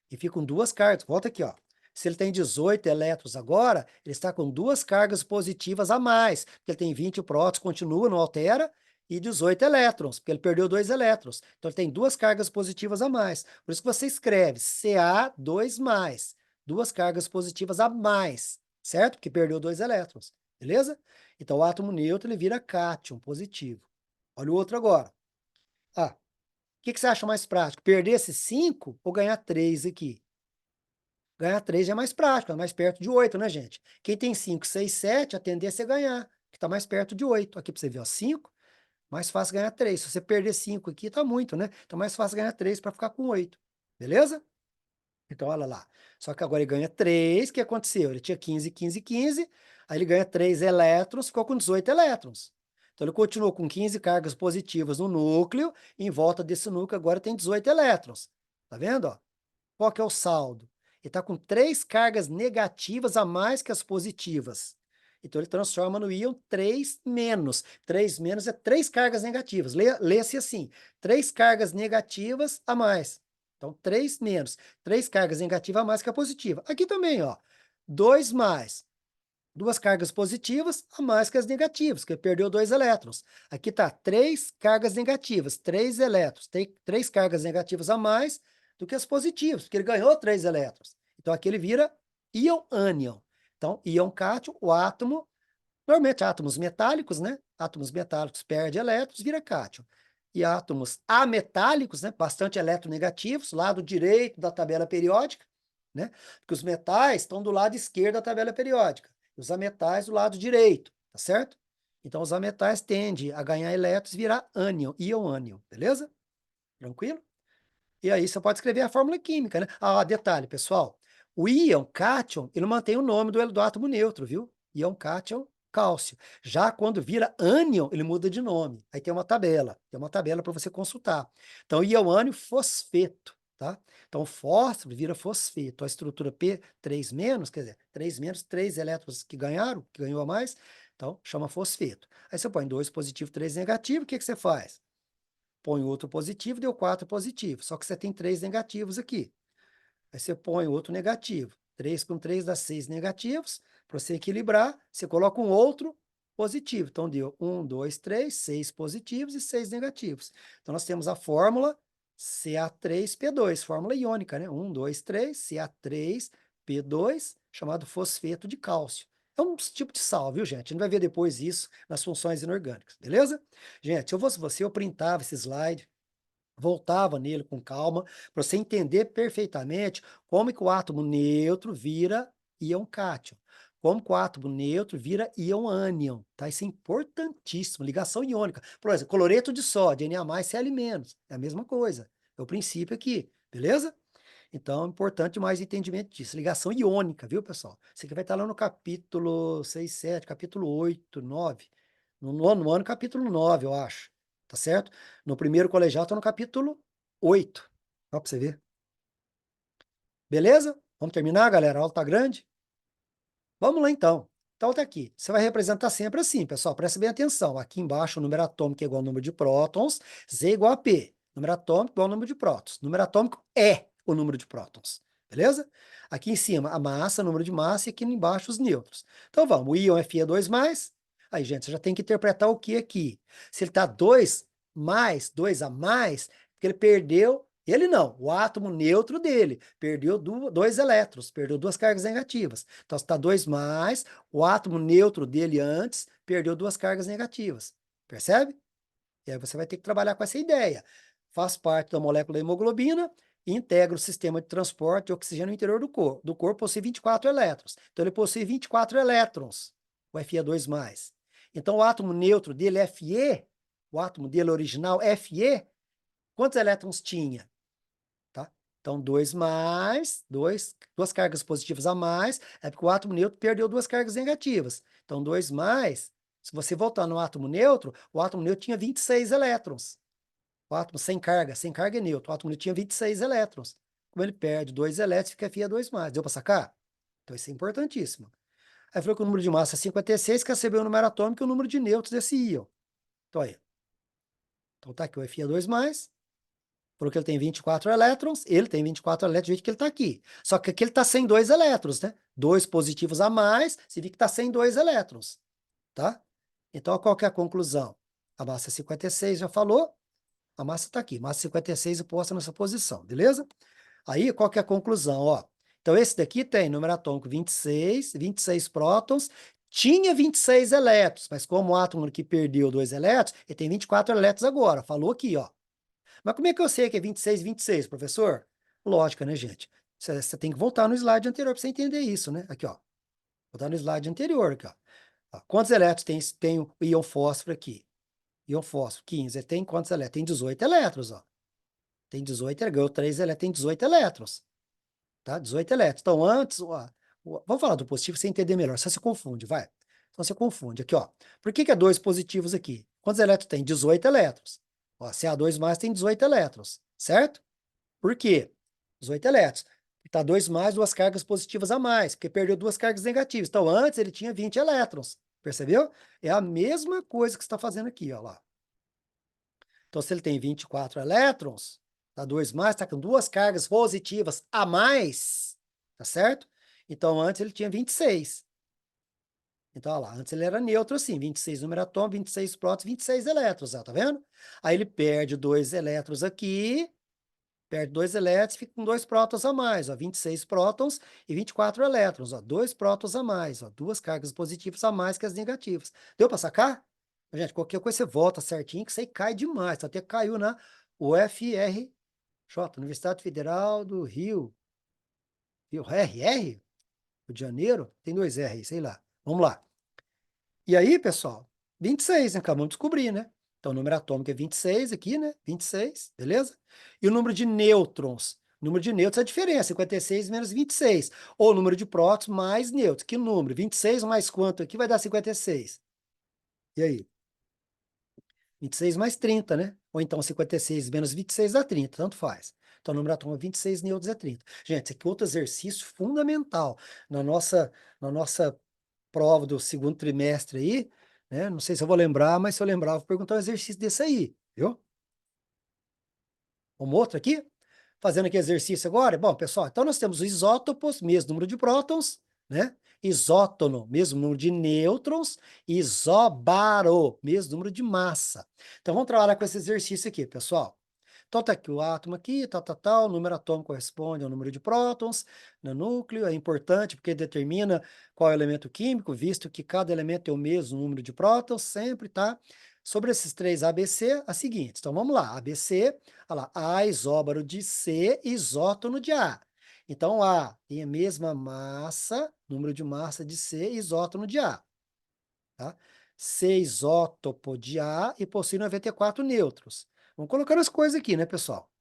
E fica com duas cargas, volta aqui, ó. Se ele tem 18 elétrons agora, ele está com duas cargas positivas a mais, porque ele tem 20 prótons, continua, não altera, e 18 elétrons, porque ele perdeu 2 elétrons. Então, ele tem duas cargas positivas a mais. Por isso que você escreve Ca2+, duas cargas positivas a mais, certo? Porque perdeu 2 elétrons, beleza? Então, o átomo neutro, ele vira cátion, positivo. Olha o outro agora. Ah, o que você acha mais prático? Perder esses 5 ou ganhar 3 aqui? Ganhar 3 é mais prático, é mais perto de 8, né, gente? Quem tem 5, 6, 7, a tendência é ganhar, que está mais perto de 8. Aqui para você ver, ó, 5, mais fácil ganhar 3. Se você perder 5 aqui, tá muito, né? Então, mais fácil ganhar 3 para ficar com 8. Beleza? Então, olha lá. Só que agora ele ganha 3, o que aconteceu? Ele tinha 15, 15, 15, aí ele ganha 3 elétrons, ficou com 18 elétrons. Então, ele continuou com 15 cargas positivas no núcleo, e em volta desse núcleo agora tem 18 elétrons. Tá vendo, ó? Qual que é o saldo? Ele está com 3 cargas negativas a mais que as positivas. Então, ele transforma no íon 3 menos. 3 menos é 3 cargas negativas. Lê-se assim, 3 cargas negativas a mais. Então, 3 menos. 3 cargas negativas a mais que a positiva. Aqui também, ó. 2 mais. duas cargas positivas a mais que as negativas, que ele perdeu 2 elétrons. Aqui está 3 cargas negativas, 3 elétrons. Tem 3 cargas negativas a mais do que as positivas, porque ele ganhou 3 elétrons. Então, aqui ele vira íon ânion. Então, íon cátion, o átomo, normalmente átomos metálicos, né? Átomos metálicos perde elétrons, vira cátion. E átomos ametálicos, né? Bastante eletronegativos, lado direito da tabela periódica, né? Porque os metais estão do lado esquerdo da tabela periódica, os ametais do lado direito, tá certo? Então, os ametais tendem a ganhar elétrons e virar ânion, íon ânion, beleza? Tranquilo? E aí você pode escrever a fórmula química, né? Ah, detalhe, pessoal. O íon cátion, ele mantém o nome do átomo neutro, viu? Íon cátion, cálcio. Já quando vira ânion, ele muda de nome. Aí tem uma tabela para você consultar. Então, íon ânion fosfeto, tá? Então, fósforo vira fosfeto. A estrutura P3-, quer dizer, 3-, 3 elétrons que ganharam, que ganhou a mais, então chama fosfeto. Aí você põe 2 positivo, 3 negativo, o que que você faz? Põe outro positivo, deu 4 positivos. Só que você tem 3 negativos aqui. Aí você põe outro negativo. 3 com 3 dá 6 negativos. Para você equilibrar, você coloca um outro positivo. Então, deu 1, 2, 3, 6 positivos e 6 negativos. Então, nós temos a fórmula Ca3P2, fórmula iônica, né? 1, 2, 3, Ca3P2, chamado fosfeto de cálcio. É um tipo de sal, viu, gente? A gente vai ver depois isso nas funções inorgânicas, beleza? Gente, se eu fosse você, eu printava esse slide, voltava nele com calma, para você entender perfeitamente como que o átomo neutro vira íon cátion, como que o átomo neutro vira íon ânion, tá? Isso é importantíssimo, ligação iônica. Por exemplo, cloreto de sódio, Na+, Cl-, é a mesma coisa, é o princípio aqui, beleza? Então, é importante mais entendimento disso. Ligação iônica, viu, pessoal? Isso aqui vai estar lá no capítulo 6, 7, capítulo 8, 9. No nono ano, capítulo 9, eu acho. Tá certo? No primeiro colegial, está no capítulo 8. Ó, para você ver. Beleza? Vamos terminar, galera? A aula tá grande? Vamos lá, então. Então, tá aqui. Você vai representar sempre assim, pessoal. Presta bem atenção. Aqui embaixo, o número atômico é igual ao número de prótons. Z é igual a P. Número atômico igual ao número de prótons. Número atômico é o número de prótons. Beleza? Aqui em cima, a massa, o número de massa, e aqui embaixo, os nêutrons. Então, vamos. O íon Fe2+. Aí, gente, você já tem que interpretar o que aqui? Se ele está 2 mais, 2 a mais, porque ele perdeu. Ele não, o átomo neutro dele perdeu 2 elétrons, perdeu 2 cargas negativas. Então, se está 2 mais, o átomo neutro dele antes perdeu 2 cargas negativas. Percebe? E aí você vai ter que trabalhar com essa ideia. Faz parte da molécula da hemoglobina e integra o sistema de transporte de oxigênio no interior do corpo. Do corpo possui 24 elétrons. Então, ele possui 24 elétrons, o Fe2+. Então, o átomo neutro dele, Fe, o átomo dele original, Fe, quantos elétrons tinha? Tá? Então, 2 mais, 2 cargas positivas a mais, é porque o átomo neutro perdeu 2 cargas negativas. Então, 2 mais, se você voltar no átomo neutro, o átomo neutro tinha 26 elétrons. O átomo sem carga é neutro. O átomo neutro tinha 26 elétrons. Como ele perde 2 elétrons, fica Fe2 mais. Deu para sacar? Então, isso é importantíssimo. Aí falou que o número de massa é 56, quer saber o número atômico e o número de nêutrons desse íon. Então, aí. Então, tá aqui o Fe2 mais. Falou que ele tem 24 elétrons, ele tem 24 elétrons do jeito que ele está aqui. Só que aqui ele está sem 2 elétrons, né? 2 positivos a mais, você vê que está sem 2 elétrons, tá? Então, qual que é a conclusão? A massa 56 já falou, a massa está aqui, massa 56 posta nessa posição, beleza? Aí, qual que é a conclusão? Ó, então, esse daqui tem número atômico 26, 26 prótons, tinha 26 elétrons, mas como o átomo que perdeu 2 elétrons, ele tem 24 elétrons agora, falou aqui, ó. Mas como é que eu sei que é 26, 26, professor? Lógica, né, gente? Você tem que voltar no slide anterior para você entender isso, né? Aqui, ó. Voltar no slide anterior, aqui, ó. Ó, quantos elétrons tem o íon fósforo aqui? Íon fósforo, 15. Ele tem quantos elétrons? Tem 18 elétrons, ó. Tem 18, ele ganhou 3 elétrons, tem 18 elétrons. Tá? 18 elétrons. Então, antes, ó, vamos falar do positivo para você entender melhor. Só se confunde, vai. Então, você confunde. Aqui, ó. Por que é 2 positivos aqui? Quantos elétrons tem? 18 elétrons. Ó, Ca2+ tem 18 elétrons, certo? Por quê? 18 elétrons. Está 2 mais, 2 cargas positivas a mais, porque perdeu 2 cargas negativas. Então, antes ele tinha 20 elétrons. Percebeu? É a mesma coisa que você está fazendo aqui, ó lá. Então, se ele tem 24 elétrons, tá 2 mais, está com 2 cargas positivas a mais, tá certo? Então, antes ele tinha 26. Então, olha lá, antes ele era neutro assim, 26 número atômico, 26 prótons, 26 elétrons, ó, tá vendo? Aí ele perde 2 elétrons aqui, perde 2 elétrons, fica com 2 prótons a mais, ó, 26 prótons e 24 elétrons, ó, 2 prótons a mais, ó, 2 cargas positivas a mais que as negativas. Deu para sacar? Gente, qualquer coisa você volta certinho, que isso aí cai demais, então até caiu na UFRJ, Universidade Federal do Rio RR? Rio de Janeiro? Tem 2 R aí, sei lá. Vamos lá. E aí, pessoal, 26, né? Acabamos de descobrir, né? Então, o número atômico é 26 aqui, né? 26, beleza? E o número de nêutrons? O número de nêutrons é a diferença, 56 menos 26. Ou o número de prótons mais nêutrons. Que número? 26 mais quanto aqui vai dar 56? E aí? 26 mais 30, né? Ou então 56 menos 26 dá 30, tanto faz. Então, o número atômico é 26, nêutrons é 30. Gente, esse aqui é outro exercício fundamental na nossa prova do segundo trimestre aí, né? Não sei se eu vou lembrar, mas se eu lembrar, eu vou perguntar um exercício desse aí, viu? Um outro aqui? Fazendo aqui exercício agora. Bom, pessoal, então nós temos os isótopos, mesmo número de prótons, né? Isótono, mesmo número de nêutrons. Isóbaro, mesmo número de massa. Então vamos trabalhar com esse exercício aqui, pessoal. Então tá aqui o átomo aqui, tal, o número atômico corresponde ao número de prótons no núcleo, é importante porque determina qual é o elemento químico, visto que cada elemento tem o mesmo número de prótons, sempre, tá? Sobre esses três ABC, as seguintes. Então vamos lá, ABC, olha lá, A isóbaro de C, isótono de A. Então A tem a mesma massa, número de massa de C, isótono de A, tá? C isótopo de A e possui 94 nêutrons. Vamos colocando as coisas aqui, né, pessoal?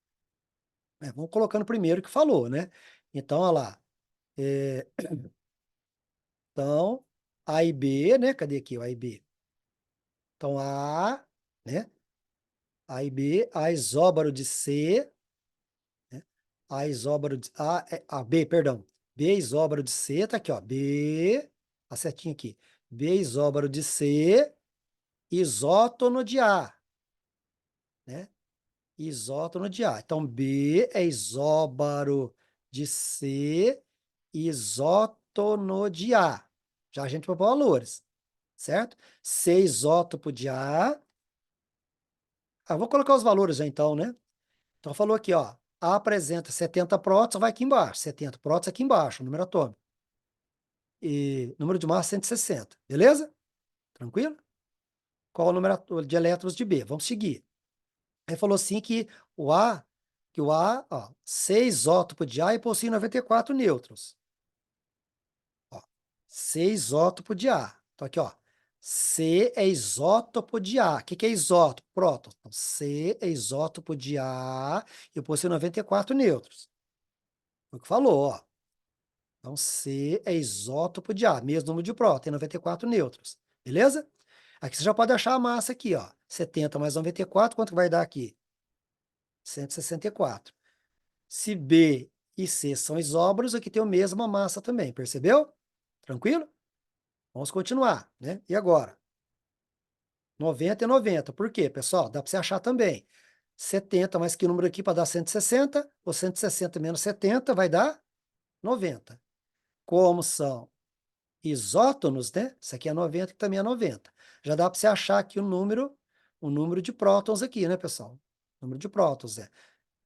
Vamos colocando primeiro o que falou, né? Então, olha lá. É, então, A e B, né? Cadê aqui o A e B? Então, A, né? A e B, A isóbaro de C, né? A isóbaro de B, perdão. B isóbaro de C, tá aqui, ó. B, a setinha aqui. B isóbaro de C, isótono de A, né? Isótono de A. Então, B é isóbaro de C, isótono de A. Já a gente vai pôr valores, certo? C isótopo de A. Vou colocar os valores já então, né? Então, falou aqui, ó. A apresenta 70 prótons, vai aqui embaixo. 70 prótons aqui embaixo, o número atômico. E número de massa 160, beleza? Tranquilo? Qual o número de elétrons de B? Vamos seguir. Aí falou assim que o A, ó, 6 isótopo de A e possui 94 nêutrons. Ó, C isótopo de A. Então aqui, ó, C é isótopo de A. O que que é isótopo? Próton. Então, C é isótopo de A e possui 94 nêutrons. Foi o que falou, ó. Então, C é isótopo de A, mesmo número de próton, tem 94 nêutrons. Beleza? Aqui você já pode achar a massa aqui, ó. 70 mais 94, quanto vai dar aqui? 164. Se B e C são isóbaros, aqui tem a mesma massa também, percebeu? Tranquilo? Vamos continuar, né? E agora? 90 e 90. Por quê, pessoal? Dá para você achar também. 70 mais que número aqui para dar 160, ou 160 menos 70 vai dar 90. Como são isótonos, né? Isso aqui é 90, que também é 90. Já dá para você achar aqui o número de prótons aqui, né, pessoal? O número de prótons,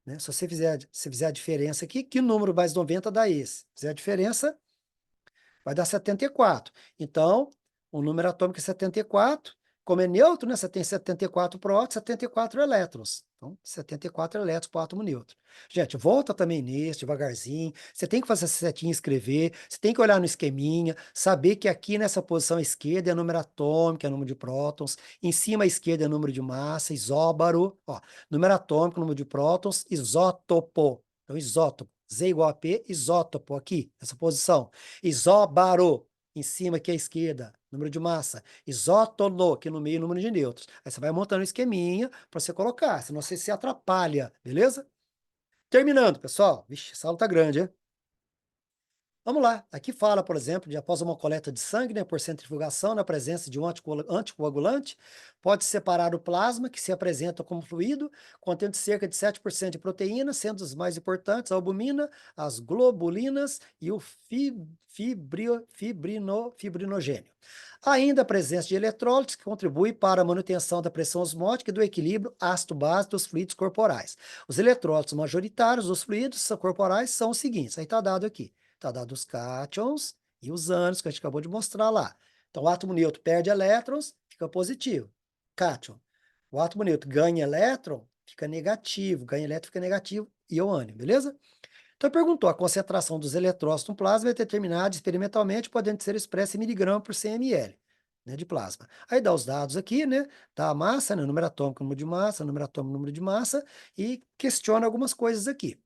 né? Se você fizer a diferença aqui, que número mais 90 dá esse? Se fizer a diferença, vai dar 74. Então, o número atômico é 74. Como é neutro, né? Você tem 74 prótons, 74 elétrons. Então, 74 elétrons para o átomo neutro. Gente, volta também nesse, devagarzinho. Você tem que fazer essa setinha e escrever. Você tem que olhar no esqueminha, saber que aqui nessa posição esquerda é número atômico, é número de prótons. Em cima à esquerda é número de massa, isóbaro. Ó, número atômico, número de prótons, isótopo. Então, isótopo. Z igual a P, isótopo aqui, nessa posição. Isóbaro, em cima aqui à esquerda, número de massa. Isótono, aqui no meio, número de nêutrons. Aí você vai montando um esqueminha para você colocar, senão você se atrapalha, beleza? Terminando, pessoal. Vixe, essa aula tá grande, hein? Vamos lá, aqui fala, por exemplo, de após uma coleta de sangue, né, por centrifugação, na presença de um anticoagulante, pode separar o plasma, que se apresenta como fluido, contendo cerca de 7% de proteína, sendo os mais importantes a albumina, as globulinas e o fibrinogênio. Ainda a presença de eletrólitos, que contribui para a manutenção da pressão osmótica e do equilíbrio ácido-base dos fluidos corporais. Os eletrólitos majoritários dos fluidos corporais são os seguintes, aí está dado aqui. Está dado os cátions e os ânions, que a gente acabou de mostrar lá. Então, o átomo neutro perde elétrons, fica positivo. Cátion. O átomo neutro ganha elétron, fica negativo. Ganha elétron, fica negativo. E o ânion, beleza? Então, perguntou, a concentração dos eletrócitos no plasma é determinada experimentalmente, podendo ser expressa em miligrama por 100 ml, né, de plasma. Aí dá os dados aqui, né? Dá a massa, né, número atômico, número de massa, número atômico, número de massa, e questiona algumas coisas aqui.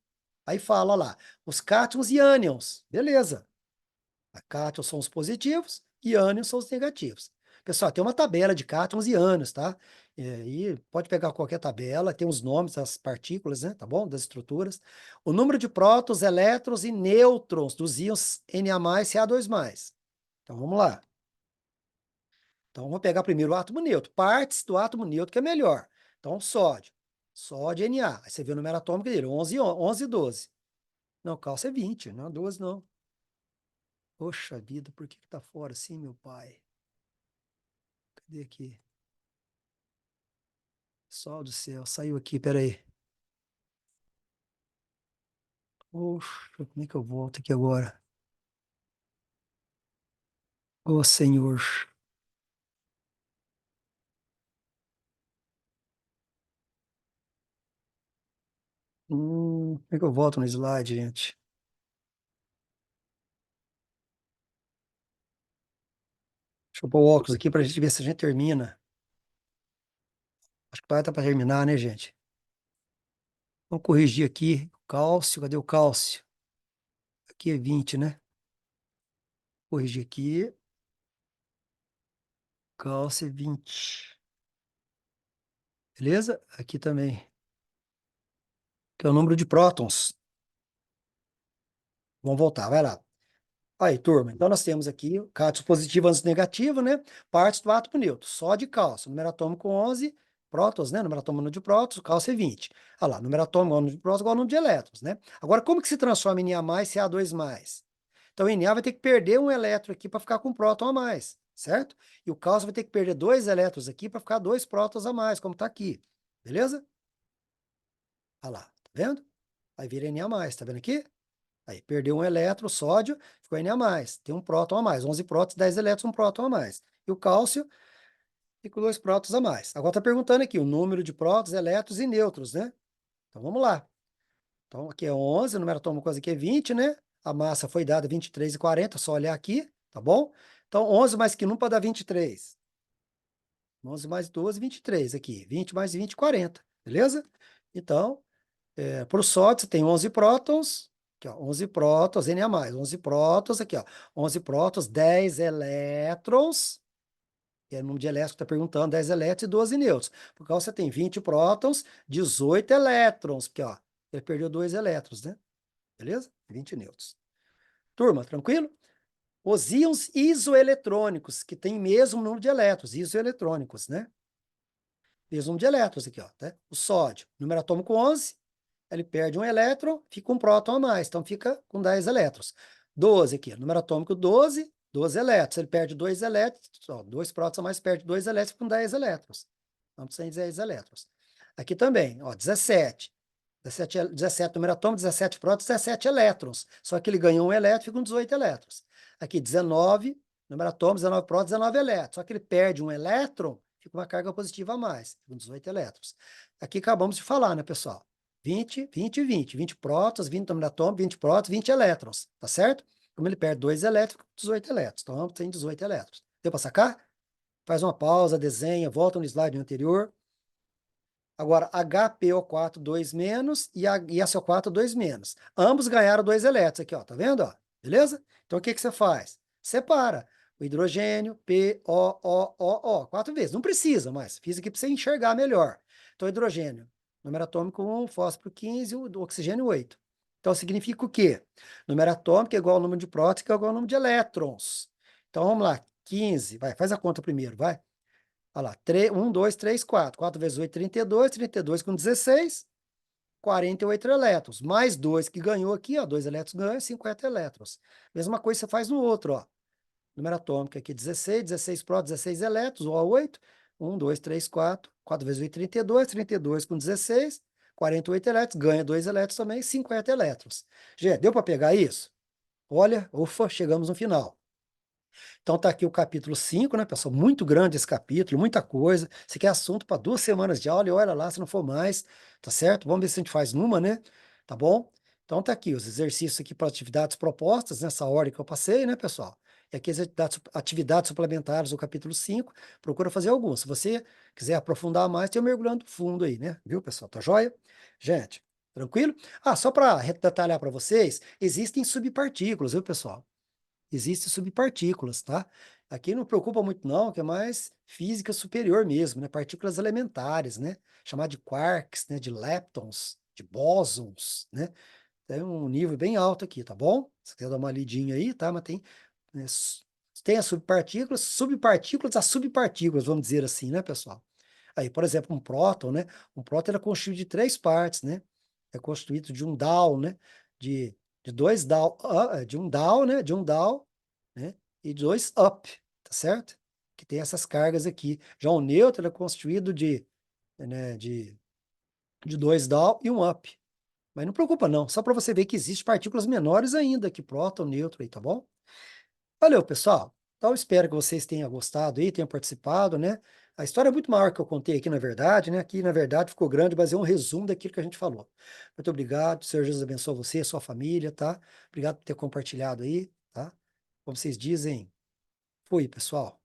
Aí fala lá, os cátions e ânions, beleza. A cátions são os positivos e ânions são os negativos. Pessoal, tem uma tabela de cátions e ânions, tá? E pode pegar qualquer tabela, tem os nomes das partículas, né? Tá bom? Das estruturas. O número de prótons, elétrons e nêutrons dos íons Na+, Ca2+. Então, vamos lá. Então, vamos pegar primeiro o átomo neutro. Partes do átomo neutro que é melhor. Então, sódio. Sódio Na. Aí você vê o número atômico dele, 11, 11 e 12. Não, cálcio é 20, não 12 não. Poxa vida, por que tá fora assim, meu pai? Cadê aqui? Sol do céu, saiu aqui, peraí. Poxa, como é que eu volto aqui agora? Ô, Senhor. Como é que eu volto no slide, gente? Deixa eu pôr o óculos aqui pra gente ver se a gente termina. Acho que vai estar para terminar, né, gente? Vamos corrigir aqui. Cálcio, cadê o cálcio? Aqui é 20, né? Corrigir aqui. Cálcio é 20. Beleza? Aqui também. Que é o número de prótons. Vamos voltar, vai lá. Aí, turma, então nós temos aqui cátions positivo, ânions negativo, né? Partes do átomo neutro, só de cálcio. Número atômico 11, prótons, né? Número atômico de prótons, cálcio é 20. Olha lá, número atômico igual ao número de prótons igual ao número de elétrons, né? Agora, como que se transforma em Na+, Ca2+? Então, o Na vai ter que perder um elétron aqui para ficar com um próton a mais, certo? E o cálcio vai ter que perder dois elétrons aqui para ficar dois prótons a mais, como está aqui. Beleza? Olha lá, tá vendo? Aí vira Na+, tá vendo aqui? Aí perdeu um elétron, sódio, ficou Na+. Tem um próton a mais. 11 prótons, 10 elétrons, um próton a mais. E o cálcio fica com dois prótons a mais. Agora está perguntando aqui o número de prótons, elétrons e nêutrons, né? Então vamos lá. Então aqui é 11, o número atômico aqui é 20, né? A massa foi dada 23,40, só olhar aqui, tá bom? Então 11 mais que 1 para dar 23. 11 mais 12, 23 aqui. 20 mais 20, 40, beleza? Então, para o sódio, você tem 11 prótons, aqui, ó, 11 prótons, Na+, 11 prótons, aqui, ó, 11 prótons, 10 elétrons, que é o número de elétrons que está perguntando, 10 elétrons e 12 nêutrons. Por causa você tem 20 prótons, 18 elétrons, porque, ó, ele perdeu 2 elétrons, né? Beleza? 20 nêutrons. Turma, tranquilo? Os íons isoeletrônicos, que tem mesmo número de elétrons, isoeletrônicos, né? Mesmo número de elétrons aqui, ó, tá? O sódio, número atômico 11, ele perde um elétron, fica um próton a mais, então fica com 10 elétrons. 12 aqui, número atômico 12, 12 elétrons, ele perde 2 elétrons, ó, 2 prótons a mais, perde 2 elétrons com 10 elétrons. Então, tem 10 elétrons. Aqui também, ó, 17. 17 número atômico, 17 prótons, 17 elétrons. Só que ele ganhou um elétron, fica com 18 elétrons. Aqui, 19, número atômico, 19 prótons, 19 elétrons. Só que ele perde um elétron, fica uma carga positiva a mais, com 18 elétrons. Aqui acabamos de falar, né, pessoal? 20, 20 e 20. 20 prótons, 20 número atômico, 20 prótons, 20 elétrons. Tá certo? Como ele perde 2 elétrons, 18 elétrons. Então, tem 18 elétrons. Deu para sacar? Faz uma pausa, desenha, volta no slide anterior. Agora, HPO4 2 menos e SO4 2 menos. Ambos ganharam 2 elétrons aqui, ó. Tá vendo? Ó? Beleza? Então, o que que você faz? Separa o hidrogênio, POOO, 4 vezes. Não precisa, mas fiz aqui para você enxergar melhor. Então, hidrogênio, número atômico 1, fósforo 15, o oxigênio 8. Então, significa o quê? Número atômico é igual ao número de prótons, que é igual ao número de elétrons. Então, vamos lá, 15, vai, faz a conta primeiro, vai. Olha lá, 3, 1, 2, 3, 4. 4 vezes 8, 32, 32 com 16, 48 elétrons. Mais 2 que ganhou aqui, ó, 2 elétrons ganham, 50 elétrons. Mesma coisa você faz no outro, ó. Número atômico aqui, 16, 16 prótons, 16 elétrons, ou a 8. 1, 2, 3, 4. 4 vezes 8, 32, 32 com 16, 48 elétrons, ganha 2 elétrons também, 50 elétrons. Gente, deu para pegar isso? Olha, ufa, chegamos no final. Então tá aqui o capítulo 5, né, pessoal? Muito grande esse capítulo, muita coisa. Isso aqui é assunto para 2 semanas de aula, e olha lá, se não for mais, tá certo? Vamos ver se a gente faz numa, né? Tá bom? Então tá aqui os exercícios aqui para atividades propostas, nessa ordem que eu passei, né, pessoal? E aqui as atividades suplementares do capítulo 5, procura fazer algumas. Se você quiser aprofundar mais, tem o Mergulhando Fundo aí, né? Viu, pessoal? Tá joia? Gente, tranquilo? Ah, só para detalhar para vocês, existem subpartículas, viu, pessoal? Existem subpartículas, tá? Aqui não preocupa muito não, que é mais física superior mesmo, né? Partículas elementares, né? Chamar de quarks, né? De leptons, de bósons, né? Tem um nível bem alto aqui, tá bom? Você quer dar uma lidinha aí, tá? Mas tem, né, tem as subpartículas a subpartículas, vamos dizer assim, né, pessoal? Aí, por exemplo, um próton, né? Um próton ele é constituído de 3 partes, né? É constituído de um down, né? De, de dois down, de um down, né? De um down, né? E de 2 up, tá certo? Que tem essas cargas aqui. Já o nêutron é constituído né, de 2 down e um up. Mas não preocupa não, só para você ver que existem partículas menores ainda que próton, nêutron aí, tá bom? Valeu, pessoal. Então, espero que vocês tenham gostado aí, tenham participado, né? A história é muito maior que eu contei aqui, na verdade, né? Aqui, na verdade, ficou grande, mas é um resumo daquilo que a gente falou. Muito obrigado, Senhor Jesus abençoe você, sua família, tá? Obrigado por ter compartilhado aí, tá? Como vocês dizem, fui, pessoal.